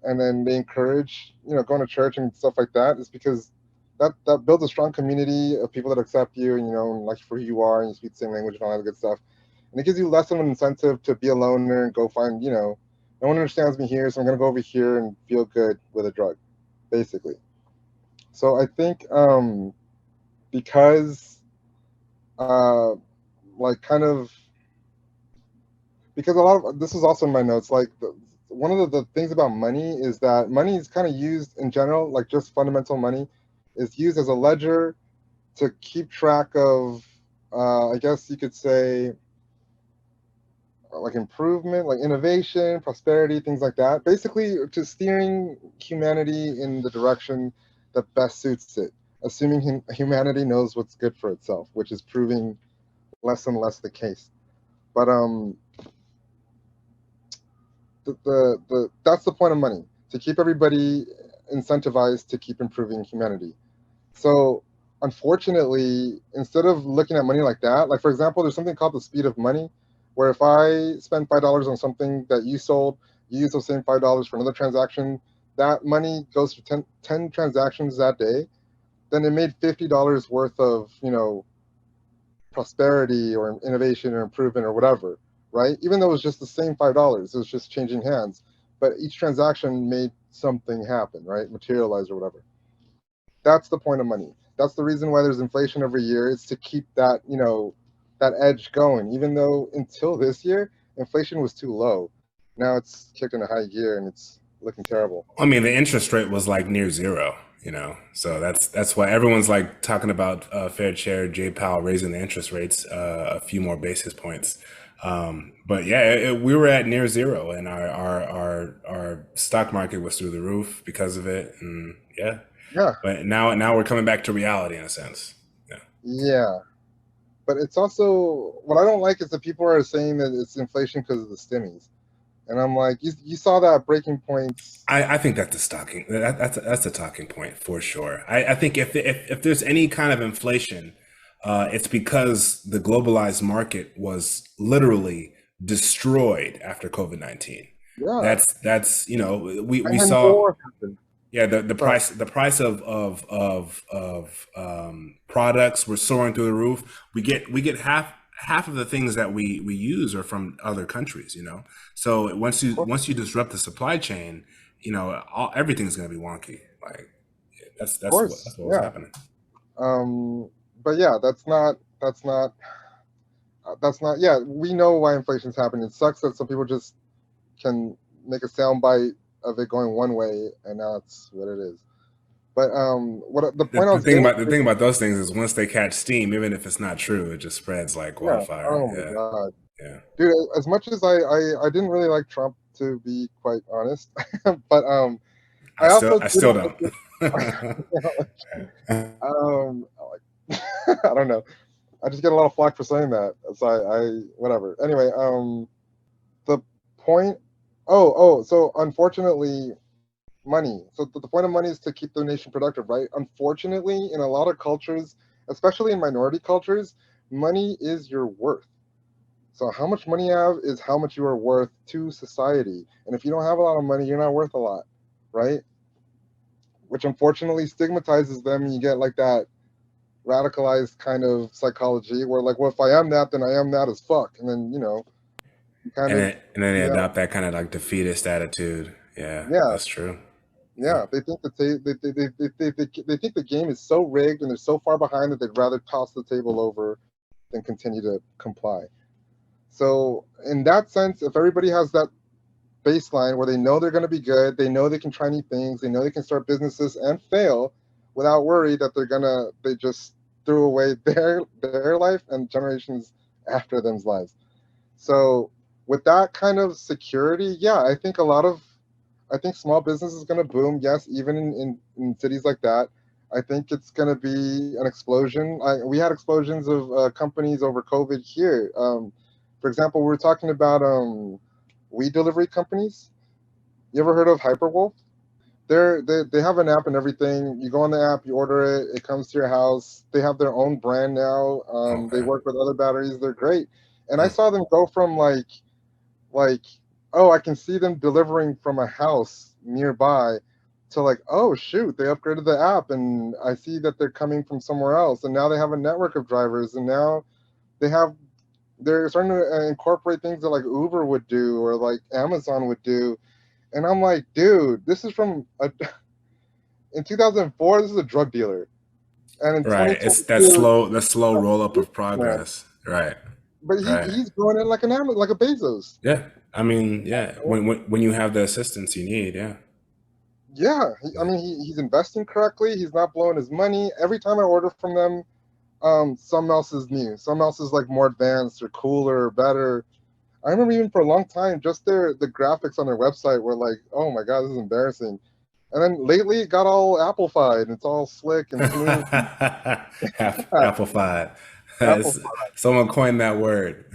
B: and then they encourage going to church and stuff like that is because that builds a strong community of people that accept you and like for who you are and you speak the same language and all that good stuff, and it gives you less of an incentive to be a loner and go find no one understands me here, so I'm gonna go over here and feel good with a drug, basically. So I think because uh like kind of because a lot of this is also in my notes. Like one of the things about money is that money is kind of used in general, like just fundamental money, is used as a ledger to keep track of, I guess you could say, like improvement, like innovation, prosperity, things like that. Basically, to steering humanity in the direction that best suits it, assuming humanity knows what's good for itself, which is proving less and less the case. But that's the point of money, to keep everybody incentivized to keep improving humanity. So unfortunately, instead of looking at money like that, like for example, there's something called the speed of money, where if I spend $5 on something that you sold, you use those same $5 for another transaction, that money goes for 10 transactions that day, then it made $50 worth of prosperity or innovation or improvement or whatever, right? Even though it was just the same $5, it was just changing hands, but each transaction made something happen, right? Materialize or whatever. That's the point of money. That's the reason why there's inflation every year. It's to keep that that edge going. Even though until this year, inflation was too low. Now it's kicked into high gear and it's looking terrible.
A: I mean, the interest rate was like near zero, so that's why everyone's like talking about Fed Chair Jay Powell raising the interest rates a few more basis points. But yeah, we were at near zero, and our stock market was through the roof because of it, and yeah.
B: Yeah,
A: But now we're coming back to reality in a sense. Yeah.
B: yeah. But it's also what I don't like is that people are saying that it's inflation because of the stimmies. And I'm like, you saw that breaking points.
A: I think that's that's a talking point for sure. I think if there's any kind of inflation, it's because the globalized market was literally destroyed after COVID-19.
B: Yeah.
A: That's we
B: And then
A: saw.
B: more happened.
A: Yeah, the
B: Sorry.
A: price of products were soaring through the roof. We get half of the things that we use are from other countries, So once you disrupt the supply chain, everything's going to be wonky. Like that's
B: Of
A: that's what
B: course.
A: that's what was
B: Yeah.
A: happening.
B: But yeah, that's not yeah, we know why inflation's happening. It sucks that some people just can make a soundbite of it going one way and now it's what it is. But what the
A: The,
B: point I
A: the
B: was
A: thing
B: getting
A: about the
B: to,
A: thing about those things is once they catch steam, even if it's not true, it just spreads like
B: yeah,
A: wildfire.
B: oh my
A: Yeah,
B: god.
A: yeah.
B: Dude, as much as I didn't really like Trump, to be quite honest. But I also
A: I still
B: didn't
A: don't.
B: like it. Like, I don't know. I just get a lot of flack for saying that. So I whatever. Anyway, the point. So unfortunately, money. So the point of money is to keep the nation productive, right? Unfortunately, in a lot of cultures, especially in minority cultures, money is your worth. So how much money you have is how much you are worth to society. And if you don't have a lot of money, you're not worth a lot, right? Which unfortunately stigmatizes them. And you get like that radicalized kind of psychology where like, well, if I am that, then I am that as fuck. And then, you kind
A: and
B: of
A: then and then they
B: yeah,
A: adopt that kind of like defeatist attitude. Yeah,
B: yeah.
A: that's true.
B: Yeah, they think that they think the game is so rigged and they're so far behind that they'd rather toss the table over than continue to comply. So in that sense, if everybody has that baseline where they know they're going to be good, they know they can try new things, they know they can start businesses and fail without worry that they just threw away their life and generations after them's lives. So with that kind of security, yeah, I think small business is going to boom. Yes, even in cities like that. I think it's going to be an explosion. We had explosions of companies over COVID here. For example, we were talking about weed delivery companies. You ever heard of Hyperwolf? They have an app and everything. You go on the app, you order it, it comes to your house. They have their own brand now. They
A: Okay.
B: work with other batteries. They're great. And I
A: Hmm.
B: saw them go from like oh, I can see them delivering from a house nearby to like, oh shoot, they upgraded the app and I see that they're coming from somewhere else and now they have a network of drivers and now they have they're starting to incorporate things that like Uber would do or like Amazon would do. And I'm like, dude, this is from in 2004, this is a drug dealer. And in
A: Right. It's
B: 2022,
A: that slow roll up of
B: man.
A: progress. Right.
B: But
A: Right.
B: he's going in like an Amazon, like a Bezos.
A: Yeah. I mean, yeah. When you have the assistance you need, yeah.
B: Yeah, I
A: Yeah.
B: mean, he's investing correctly. He's not blowing his money. Every time I order from them, some else is new. Some else is like more advanced or cooler or better. I remember even for a long time, just the graphics on their website were like, oh my god, this is embarrassing. And then lately, it got all Apple-fied. It's all slick and smooth.
A: Amplified.
B: Apple.
A: Someone coined that word.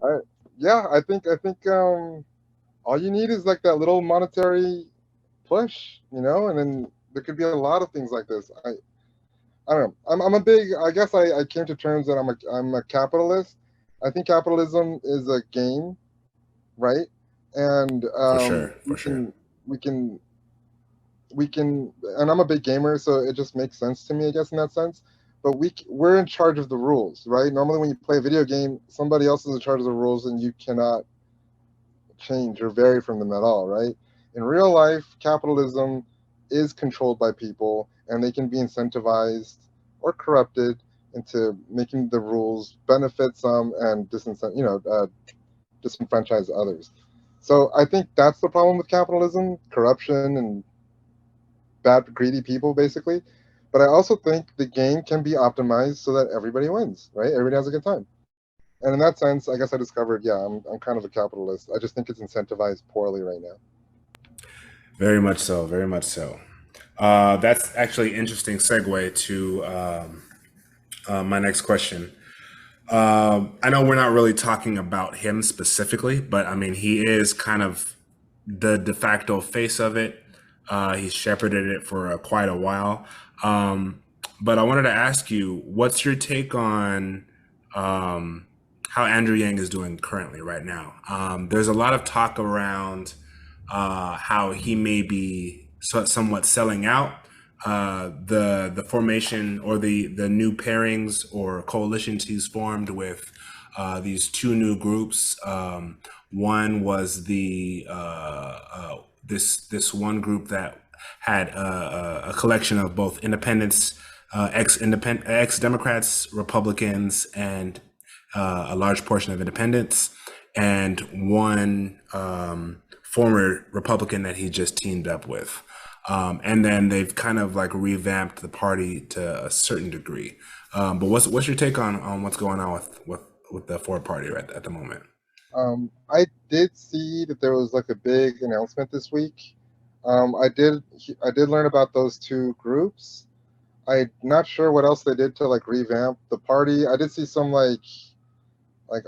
B: I, yeah, I think all you need is like that little monetary push, and then there could be a lot of things like this. I don't know. I'm a big. I guess I came to terms that I'm a capitalist. I think capitalism is a game, right? And
A: For sure. For
B: we
A: sure.
B: can we can we can. And I'm a big gamer, so it just makes sense to me, I guess, in that sense. But we're in charge of the rules, right? Normally, when you play a video game, somebody else is in charge of the rules, and you cannot change or vary from them at all, right? In real life, capitalism is controlled by people and they can be incentivized or corrupted into making the rules benefit some and disenfranchise others. So I think that's the problem with capitalism, corruption and bad, greedy people, basically. But I also think the game can be optimized so that everybody wins, right? Everybody has a good time. And in that sense, I guess I discovered, yeah, I'm kind of a capitalist. I just think it's incentivized poorly right now.
A: Very much so. Very much so. That's actually interesting segue to my next question. I know we're not really talking about him specifically, but I mean, he is kind of the de facto face of it. He's shepherded it for quite a while. Um, but I wanted to ask you, what's your take on how Andrew Yang is doing currently right now? There's a lot of talk around how he may be somewhat selling out the formation or the new pairings or coalitions he's formed with these two new groups. One was this one group that had a collection of both independents, ex Democrats, Republicans, and a large portion of independents, and one former Republican that he just teamed up with. And then they've kind of like revamped the party to a certain degree. But what's your take on what's going on with the Ford Party at the moment?
B: I did see that there was like a big announcement this week. I did learn about those two groups. I'm not sure what else they did to like revamp the party. I did see some like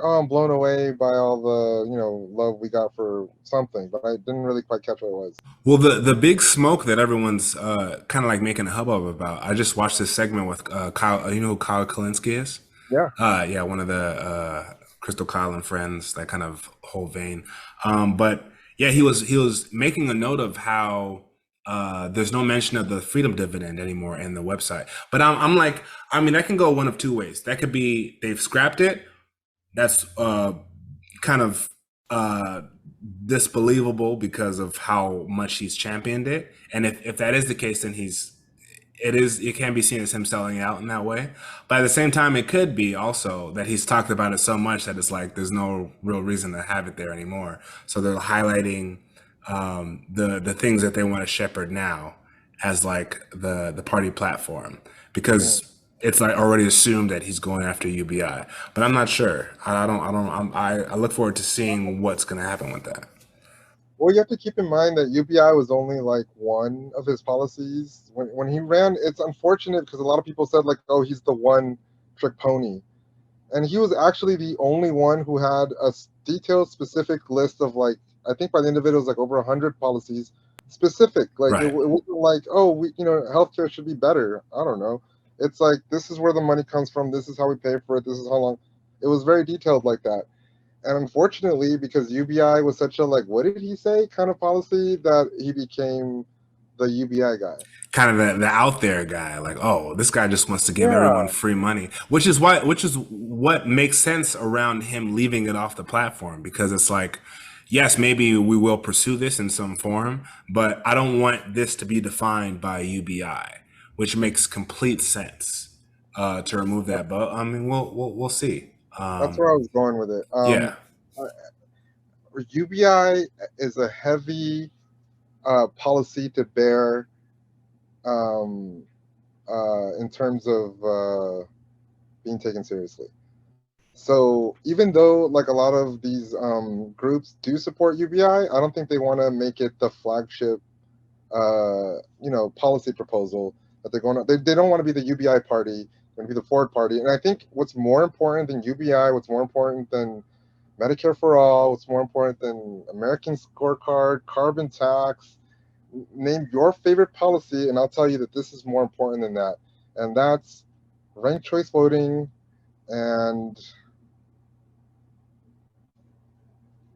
B: oh, I'm blown away by all the love we got for something, but I didn't really quite catch what it was.
A: Well, the big smoke that everyone's kind of like making a hubbub about. I just watched this segment with Kyle. You know who Kyle Kalinske is?
B: Yeah.
A: Yeah, one of the Crystal Kyle and friends, that kind of whole vein. But yeah, he was making a note of how there's no mention of the freedom dividend anymore in the website. But I'm like, I mean, that can go one of two ways. That could be they've scrapped it. That's kind of uh, disbelievable because of how much he's championed it. And if that is the case, then it can be seen as him selling out in that way. But at the same time, it could be also that he's talked about it so much that it's like there's no real reason to have it there anymore. So they're highlighting the things that they want to shepherd now as like the party platform
B: Mm.
A: because it's like already assumed that he's going after UBI. But I'm not sure. I look forward to seeing what's going to happen with that.
B: Well, you have to keep in mind that UBI was only like one of his policies when he ran. It's unfortunate because a lot of people said like, "Oh, he's the one trick pony," and he was actually the only one who had a detailed, specific list of like I think by the end of it, it was like over 100 policies, specific. Like
A: Right.
B: it wasn't like, "Oh, healthcare should be better." I don't know. It's like this is where the money comes from. This is how we pay for it. This is how long. It was very detailed like that. And unfortunately, because UBI was such a like, what did he say kind of policy that he became the UBI guy.
A: Kind of the out there guy, like, oh, this guy just wants to give everyone
B: Yeah,
A: free money, which is what makes sense around him leaving it off the platform because it's like, yes, maybe we will pursue this in some form, but I don't want this to be defined by UBI, which makes complete sense to remove that. But I mean, we'll see.
B: that's where I was going with it.
A: Yeah,
B: Uh, UBI is a heavy policy to bear um, in terms of being taken seriously. So even though like a lot of these groups do support UBI, I don't think they want to make it the flagship policy proposal that they're going to. They don't want to be the UBI party, going to be the Ford party. And I think what's more important than UBI, what's more important than Medicare for all, what's more important than American scorecard, carbon tax, name your favorite policy, and I'll tell you that this is more important than that. And that's ranked choice voting, and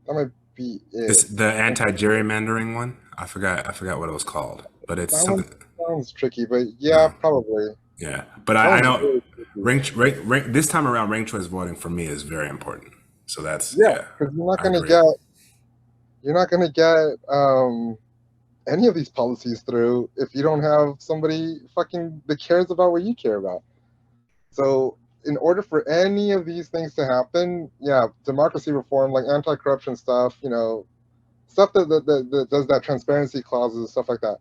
B: that might be
A: it's
B: it.
A: the anti gerrymandering one. I forgot what it was called, but it's
B: That one
A: something.
B: sounds tricky, but yeah,
A: No.
B: probably.
A: Yeah, but I
B: Sounds
A: know
B: really tricky.
A: this time around ranked choice voting for me is very important. So that's
B: Yeah,
A: yeah,
B: because
A: I agree.
B: you're not gonna get any of these policies through if you don't have somebody fucking that cares about what you care about. So in order for any of these things to happen, yeah, democracy reform, like anti-corruption stuff, stuff that does that transparency clauses, stuff like that.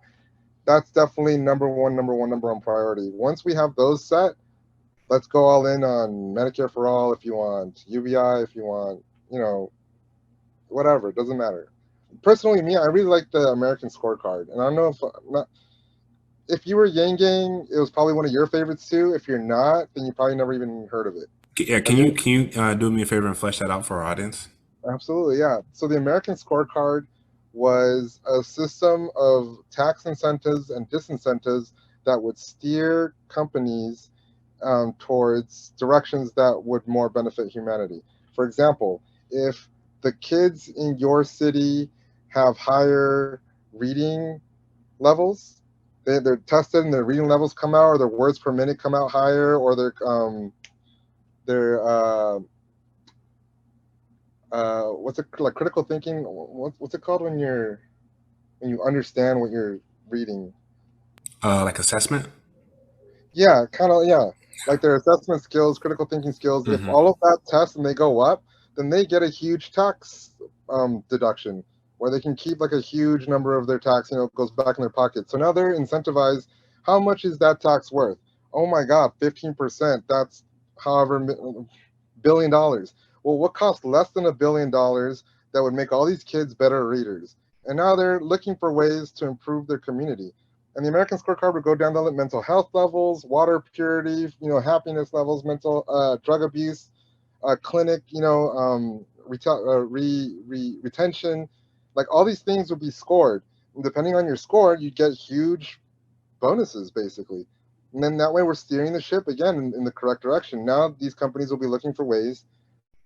B: That's definitely number one priority. Once we have those set, let's go all in on Medicare for all if you want, UBI if you want, whatever, it doesn't matter. Personally, me, I really like the American scorecard, and I don't know if you were Yang Gang, it was probably one of your favorites too. If you're not, then you probably never even heard of it.
A: Yeah,
B: Have you?
A: can you do me a favor and flesh that out for our audience?
B: Absolutely, yeah. So the American scorecard was a system of tax incentives and disincentives that would steer companies towards directions that would more benefit humanity. For example, if the kids in your city have higher reading levels, they're tested and their reading levels come out, or their words per minute come out higher, or their what's it like critical thinking? What's it called when you understand what you're reading?
A: Like assessment.
B: Yeah, kind of, yeah. Like their assessment skills, critical thinking skills. If
A: Hmm.
B: all of that tests and they go up, then they get a huge tax deduction where they can keep like a huge number of their tax, goes back in their pocket. So now they're incentivized. How much is that tax worth? Oh my God, 15%. That's however $1 billion. Well, what costs less than $1 billion that would make all these kids better readers? And now they're looking for ways to improve their community. And the American scorecard would go down the mental health levels, water purity, happiness levels, mental drug abuse, clinic, retention. Like all these things would be scored. And depending on your score, you get huge bonuses, basically. And then that way we're steering the ship again in the correct direction. Now these companies will be looking for ways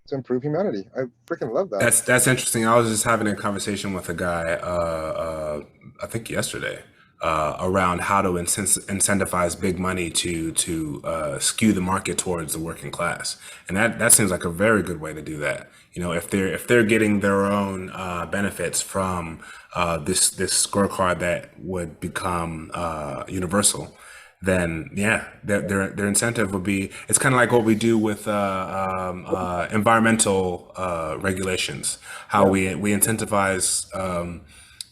B: to improve humanity. I freaking love that.
A: That's interesting. I was just having a conversation with a guy, I think yesterday, around how to incentivize big money to skew the market towards the working class, and that seems like a very good way to do that. You know, if they're getting their own benefits from this scorecard that would become universal, then yeah, their incentive would be, it's kind of like what we do with environmental regulations, how
B: Yeah,
A: we incentivize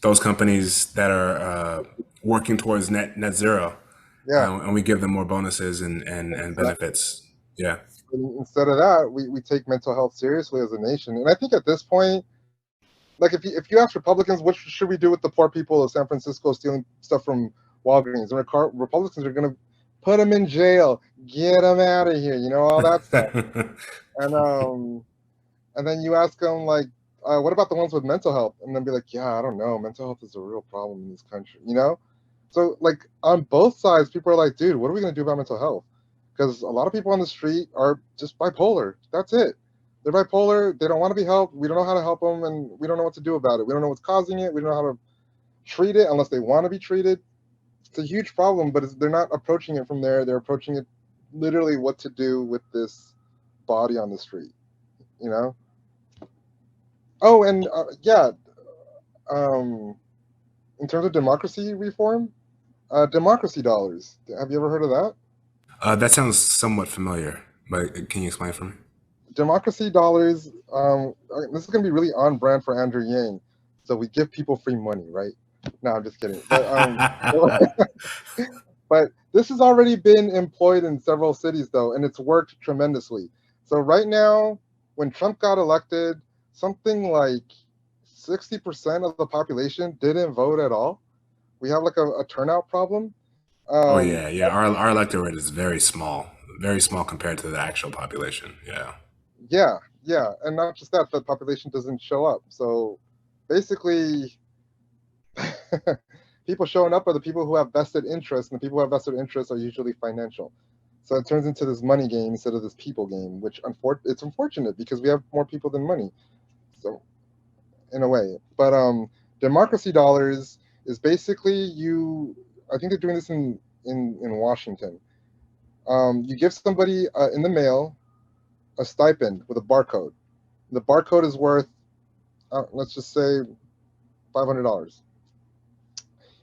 A: those companies that are working towards net zero,
B: yeah,
A: and we give them more bonuses and
B: exactly.
A: benefits. Yeah.
B: And instead of that, we take mental health seriously as a nation. And I think at this point, like if you ask Republicans, what should we do with the poor people of San Francisco stealing stuff from Walgreens, and Republicans are going to put them in jail, get them out of here, all that stuff. And and then you ask them like, what about the ones with mental health? And they'll be like, yeah, I don't know, mental health is a real problem in this country. So like on both sides, people are like, dude, what are we going to do about mental health? Because a lot of people on the street are just bipolar. That's it. They're bipolar. They don't want to be helped. We don't know how to help them, and we don't know what to do about it. We don't know what's causing it. We don't know how to treat it unless they want to be treated. It's a huge problem, but they're not approaching it from there. They're approaching it literally what to do with this body on the street. You know. Oh, and yeah. Um, in terms of democracy reform, democracy dollars. Have you ever heard of that?
A: That sounds somewhat familiar, but can you explain for me?
B: Democracy dollars. This is going to be really on brand for Andrew Yang. So we give people free money, right? No, I'm just kidding. But this has already been employed in several cities, though, and it's worked tremendously. So right now, when Trump got elected, something like 60% of the population didn't vote at all. We have like a turnout problem.
A: Oh
B: Um,
A: yeah, yeah. Our electorate is very small compared to the actual population. Yeah.
B: yeah, yeah, and not just that, the population doesn't show up. So basically, people showing up are the people who have vested interests, and the people who have vested interests are usually financial. So it turns into this money game instead of this people game, which it's unfortunate because we have more people than money. So in a way, but democracy dollars is basically you. I think they're doing this in Washington. You give somebody in the mail a stipend with a barcode. The barcode is worth, let's just say, $500.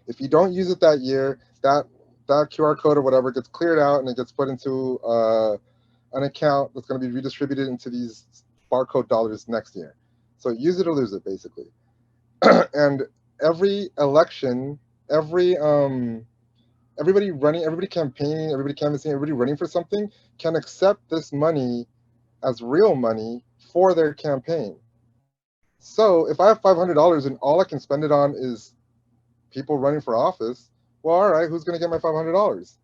B: If you don't use it that year, that QR code or whatever gets cleared out and it gets put into an account that's going to be redistributed into these barcode dollars next year. So use it or lose it, basically. And every election, everybody campaigning, everybody canvassing, everybody running for something can accept this money as real money for their campaign. So if I have $500 and all I can spend it on is people running for office, well, all right, who's going to get my $500?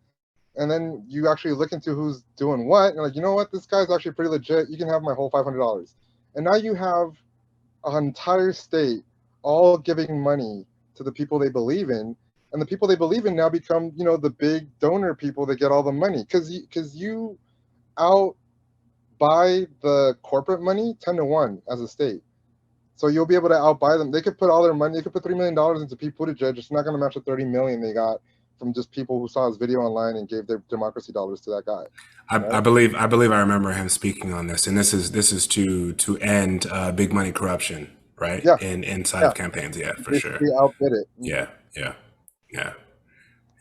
B: And then you actually look into who's doing what, and like, you know what, this guy's actually pretty legit. You can have my whole $500. And now you have an entire state all giving money to the people they believe in, and the people they believe in now become, the big donor people that get all the money because you out buy the corporate money 10-1 as a state. So you'll be able to outbuy them. They could put all their money. They could put $3 million into Pete Buttigieg. It's not going to match the 30 million they got from just people who saw his video online and gave their democracy dollars to that guy.
A: I
B: Right?
A: believe I remember him speaking on this, and this is to end big money corruption, right?
B: Yeah,
A: In inside
B: yeah.
A: of campaigns, yeah, for sure.
B: Basically outbid it.
A: Yeah, yeah, yeah,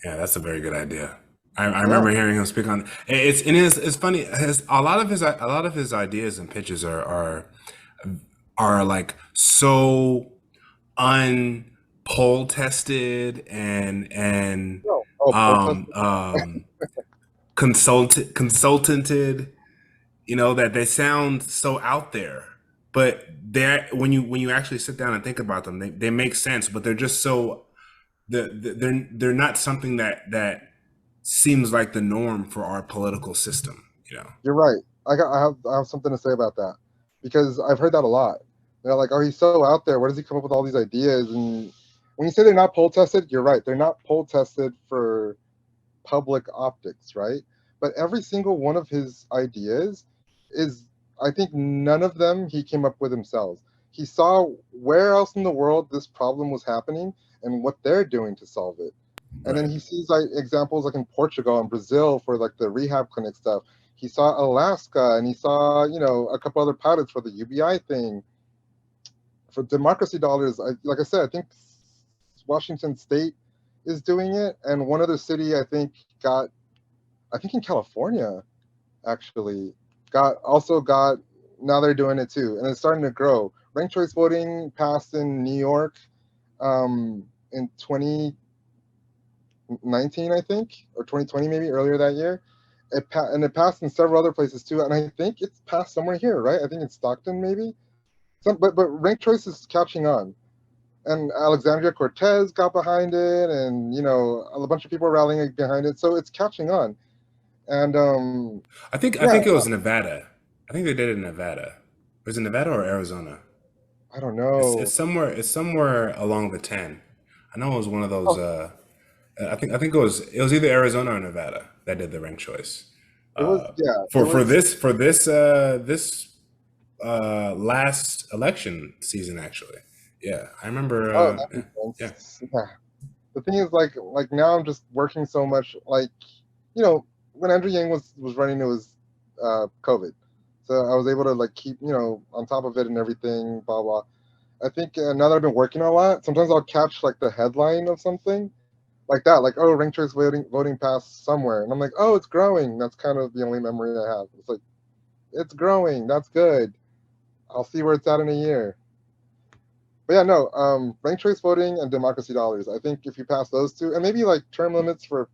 A: yeah. That's a very good idea. I
B: Yeah,
A: remember hearing him speak on it's funny. A lot of his ideas and pitches are like so unpoll tested and
B: no. Oh, protest.
A: um um consultanted, that they sound so out there, but they're when you actually sit down and think about them, they make sense, but they're just so they're not something that seems like the norm for our political system.
B: You're right. I have something to say about that because I've heard that a lot. They're like, oh, he's so out there. Where does he come up with all these ideas? And when you say they're not poll tested, you're right. They're not poll tested for public optics, right? But every single one of his ideas is, I think none of them he came up with himself. He saw where else in the world this problem was happening and what they're doing to solve it. And then
A: Right.
B: he sees like examples like in Portugal and Brazil for like the rehab clinic stuff. He saw Alaska, and he saw, a couple other pilots for the UBI thing, for democracy dollars. Like I said, I think Washington State is doing it, and one other city I think in California actually got. Now they're doing it too, and it's starting to grow. Ranked choice voting passed in New York in 2019, I think, or 2020, maybe earlier that year. It passed in several other places too, and I think it's passed somewhere here, right? I think it's Stockton, maybe. But ranked choice is catching on, and Alexandria Cortez got behind it, and a bunch of people are rallying behind it, so it's catching on. And
A: I
B: yeah,
A: think it was Nevada. I think they did it in Nevada. Was it Nevada or Arizona?
B: I don't know.
A: It's somewhere along the 10. I know it was one of those
B: Oh,
A: I think it was either Arizona or Nevada that did the ranked choice.
B: it was, yeah, it
A: For
B: was.
A: this last election season actually. Yeah, I remember
B: Oh, that makes
A: yeah.
B: sense. Yeah. The thing is, like now I'm just working so much. Like, when Andrew Yang was running, it was COVID, so I was able to like keep on top of it and everything. Blah blah. I think now that I've been working a lot, sometimes I'll catch like the headline of something like that, like, oh, ranked choice voting passed somewhere, and I'm like, oh, it's growing. That's kind of the only memory I have. It's like, it's growing. That's good. I'll see where it's at in a year. But yeah, no, ranked choice voting and democracy dollars. I think if you pass those two, and maybe like term limits for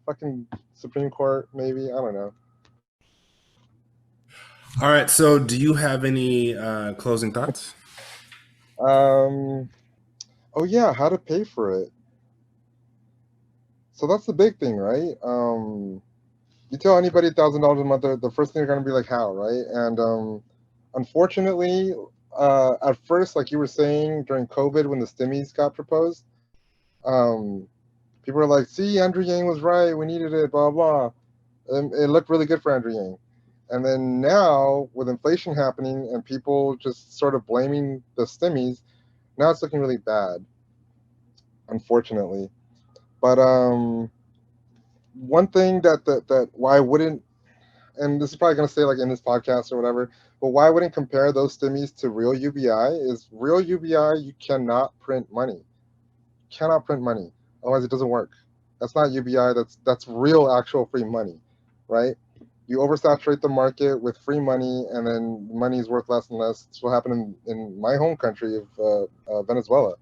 B: fucking Supreme Court, maybe, I don't know.
A: All right, so do you have any closing thoughts?
B: Um, oh yeah, how to pay for it. So that's the big thing, right? You tell anybody $1,000 a month, the first thing they're gonna be like, how, right? And unfortunately, at first, like you were saying during COVID when the stimmies got proposed, um, people were like, "See, Andrew Yang was right. We needed it." Blah blah. And it looked really good for Andrew Yang. And then now, with inflation happening and people just sort of blaming the stimmies, now it's looking really bad, unfortunately. But one thing that why I wouldn't, and this is probably going to say like in this podcast or whatever, but why I wouldn't compare those stimmies to real UBI is real UBI, you cannot print money. Cannot print money. Otherwise, it doesn't work. That's not UBI. That's real, actual free money, right? You oversaturate the market with free money, and then money is worth less and less. It's what happened in my home country of Venezuela.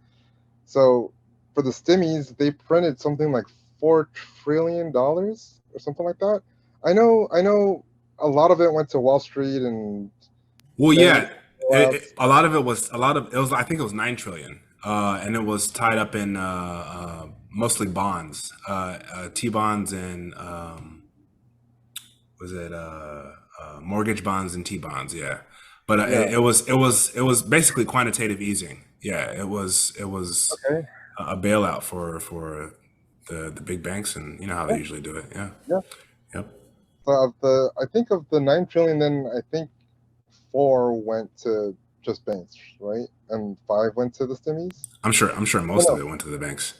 B: So for the stimmies, they printed something like $4 trillion or something like that. I know, a lot of it went to Wall Street and
A: Well,
B: banks.
A: yeah, a lot of it was a lot of it was I think it was 9 trillion, and it was tied up in mostly bonds, T bonds and was it mortgage bonds and T bonds, yeah. But
B: Yeah.
A: it was basically quantitative easing. Yeah, it was
B: Okay.
A: a bailout for the big banks, and you know how they
B: Yeah.
A: usually do it. Yeah.
B: Yeah.
A: Yep.
B: So I think of the 9 trillion, then I think four went to just banks, right? And five went to the stimmies.
A: I'm sure
B: Oh,
A: most of
B: no.
A: it went to the banks.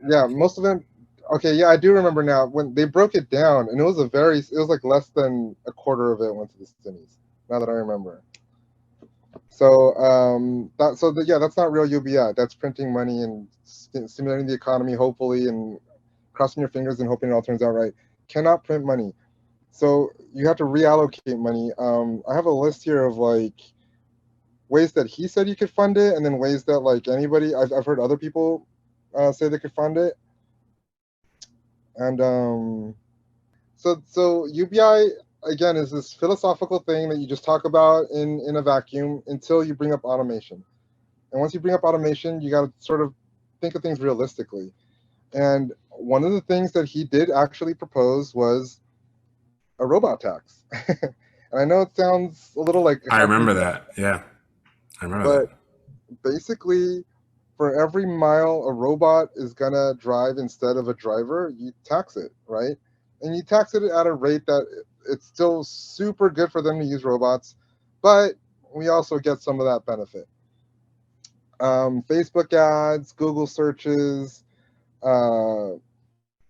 B: Yeah, most of them. Okay, yeah, I do remember now when they broke it down, and it was like less than a quarter of it went to the stimmies. Now that I remember. So yeah, that's not real UBI. That's printing money and stimulating the economy, hopefully, and crossing your fingers and hoping it all turns out right. Cannot print money. So you have to reallocate money. I have a list here of like ways that he said you could fund it, and then ways that like anybody I've heard other people say they could fund it. And so UBI again is this philosophical thing that you just talk about in a vacuum until you bring up automation. And once you bring up automation, you got to sort of think of things realistically. And one of the things that he did actually propose was a robot tax. And I know it sounds a little like,
A: I
B: how can you
A: remember
B: do
A: that. Yeah, I
B: that?
A: remember that.
B: But basically, for every mile a robot is gonna drive instead of a driver, you tax it, right? And you tax it at a rate that it's still super good for them to use robots, but we also get some of that benefit. Facebook ads, Google searches, Uh,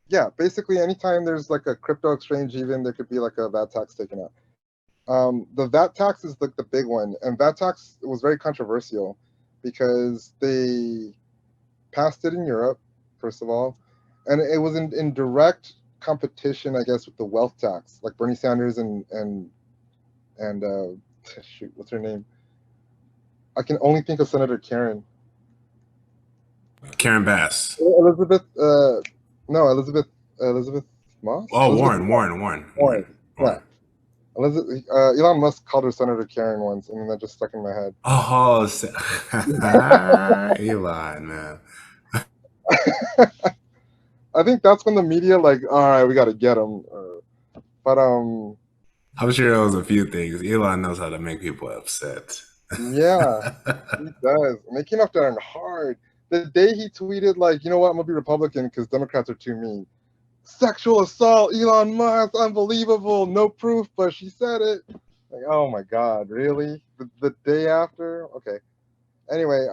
B: yeah, basically anytime there's like a crypto exchange, even there could be like a VAT tax taken out. The VAT tax is like the big one, and VAT tax was very controversial because they passed it in Europe, first of all, and it was in direct competition, I guess, with the wealth tax, like Bernie Sanders and shoot, what's her name? I can only think of Senator Karen.
A: Karen Bass.
B: Elizabeth. No, Elizabeth Moss.
A: Oh,
B: Elizabeth
A: Warren.
B: Warren. Yeah. Elizabeth, Elon Musk called her Senator Karen once, and that just stuck in my head.
A: Oh, Elon, man.
B: I think that's when the media like, all right, we got to get him. But
A: I'm sure it was a few things. Elon knows how to make people upset.
B: yeah, he does. Making up that hard. The day he tweeted like, you know what, I'm gonna be Republican because Democrats are too mean. Sexual assault, Elon Musk, unbelievable, no proof, but she said it. Like, oh my God, really? The day after? Okay. Anyway,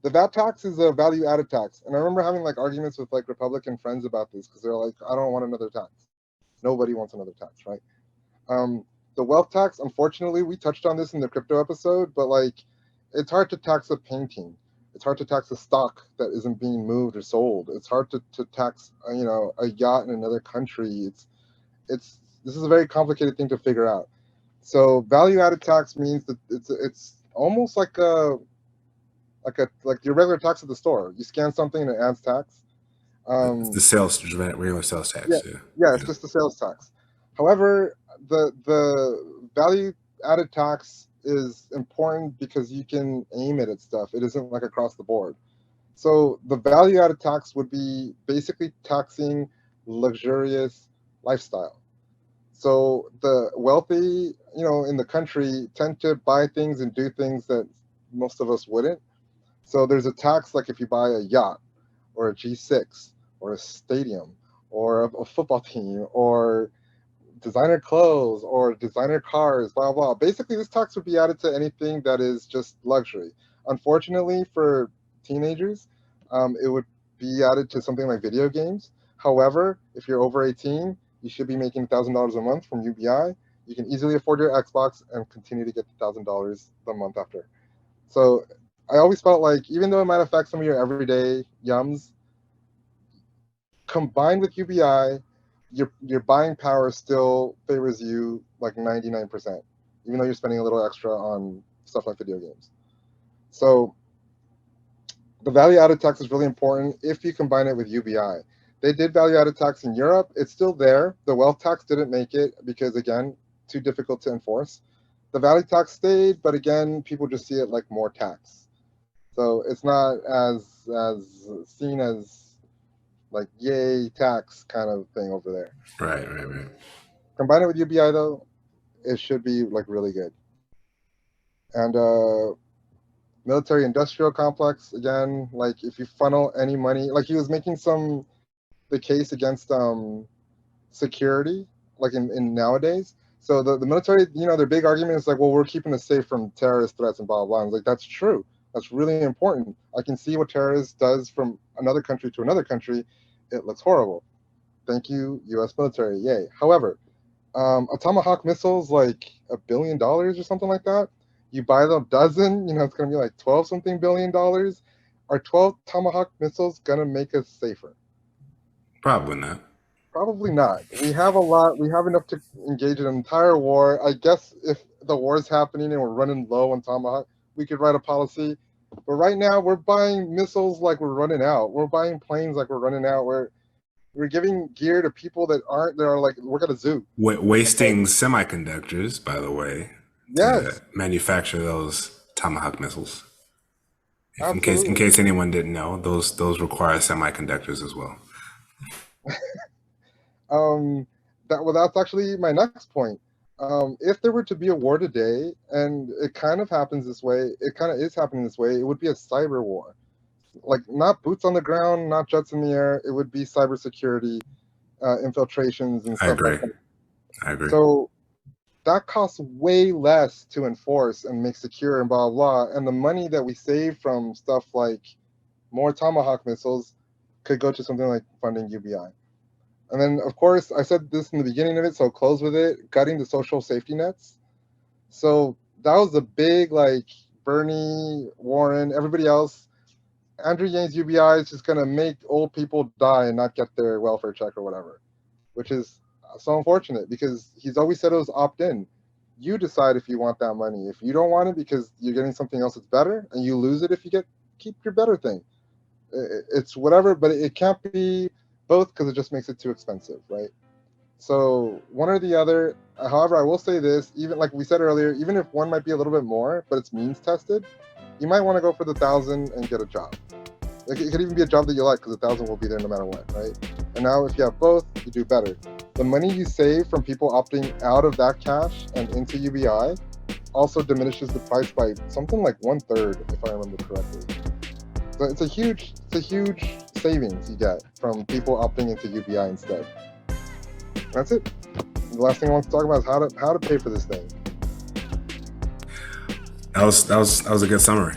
B: the VAT tax is a value added tax, and I remember having like arguments with like Republican friends about this because they're like, I don't want another tax. Nobody wants another tax, right? Um, the wealth tax, unfortunately, we touched on this in the crypto episode, but like, it's hard to tax a painting. It's hard to tax a stock that isn't being moved or sold. It's hard to tax, a yacht in another country. It's this is a very complicated thing to figure out. So value added tax means that it's almost like your regular tax at the store. You scan something and it adds tax.
A: The regular sales
B: Yeah,
A: tax. Yeah.
B: yeah, it's just the sales tax. However, the value added tax is important because you can aim it at stuff. It isn't like across the board. So the value added tax would be basically taxing luxurious lifestyle. So the wealthy, in the country tend to buy things and do things that most of us wouldn't. So there's a tax like if you buy a yacht or a G6 or a stadium or a football team or designer clothes or designer cars, blah, blah. Basically, this tax would be added to anything that is just luxury. Unfortunately, for teenagers, it would be added to something like video games. However, if you're over 18, you should be making $1,000 a month from UBI. You can easily afford your Xbox and continue to get the $1,000 the month after. So I always felt like, even though it might affect some of your everyday yums, combined with UBI, your buying power still favors you like 99%, even though you're spending a little extra on stuff like video games. So the value added tax is really important if you combine it with UBI. They did value added tax in Europe. It's still there. The wealth tax didn't make it because, again, too difficult to enforce. The value tax stayed, but again, people just see it like more tax. So it's not as seen as like yay tax kind of thing over there.
A: Right.
B: Combine it with UBI though, it should be like really good. And military industrial complex again, like if you funnel any money, like he was making the case against security, like in nowadays. So the military, their big argument is like, well, we're keeping us safe from terrorist threats and blah blah blah. And like that's true. That's really important. I can see what terrorist does from another country to another country. It looks horrible. Thank you, U.S. military. Yay. However, a Tomahawk missile's like $1 billion or something like that. You buy the dozen, it's going to be like 12 something $billion. Are 12 Tomahawk missiles going to make us safer?
A: Probably not.
B: Probably not. We have a lot. We have enough to engage in an entire war. I guess if the war is happening and we're running low on Tomahawk, we could write a policy. But right now, we're buying missiles like we're running out. We're buying planes like we're running out. We're giving gear to people that are like, work at a zoo.
A: Wasting semiconductors, by the way, to
B: Yes,
A: manufacture those Tomahawk missiles. In
B: absolutely.
A: case anyone didn't know, those require semiconductors as well.
B: That's actually my next point. If there were to be a war today, and it kind of happens this way, it kind of is happening this way, it would be a cyber war. Like not boots on the ground, not jets in the air. It would be cybersecurity, infiltrations and
A: I
B: stuff like
A: agree.
B: that.
A: I agree.
B: So that costs way less to enforce and make secure and blah blah. And the money that we save from stuff like more Tomahawk missiles could go to something like funding UBI. And then, of course, I said this in the beginning of it, so I'll close with it, cutting the social safety nets. So that was the big, like, Bernie, Warren, everybody else. Andrew Yang's UBI is just going to make old people die and not get their welfare check or whatever, which is so unfortunate because he's always said it was opt-in. You decide if you want that money. If you don't want it because you're getting something else that's better, and you lose it if you keep your better thing. It's whatever, but it can't be both because it just makes it too expensive, right? So one or the other. However, I will say this: even like we said earlier, even if one might be a little bit more, but it's means tested, you might want to go for the 1,000 and get a job. Like, it could even be a job that you like because the 1,000 will be there no matter what, right? And now if you have both, you do better. The money you save from people opting out of that cash and into UBI also diminishes the price by something like 1/3, if I remember correctly. So it's a huge savings you get from people opting into UBI instead. That's it. The last thing I want to talk about is how to pay for this thing.
A: That was a good summary.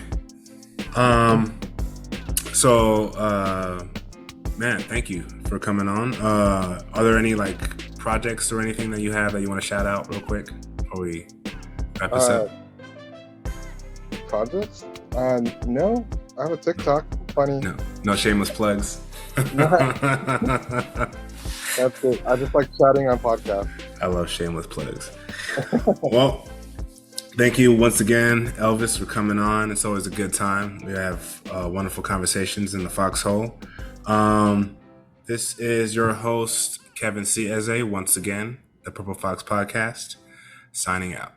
A: Man, thank you for coming on. Are there any like projects or anything that you have that you want to shout out real quick before we wrap this up?
B: Projects? No. I have a TikTok. Funny.
A: No shameless plugs.
B: That's it. I just like chatting on podcasts.
A: I love shameless plugs. Well, thank you once again, Elvis, for coming on. It's always a good time. We have wonderful conversations in the foxhole. This is your host, Kevin C. Eze, once again, the Purple Fox Podcast, signing out.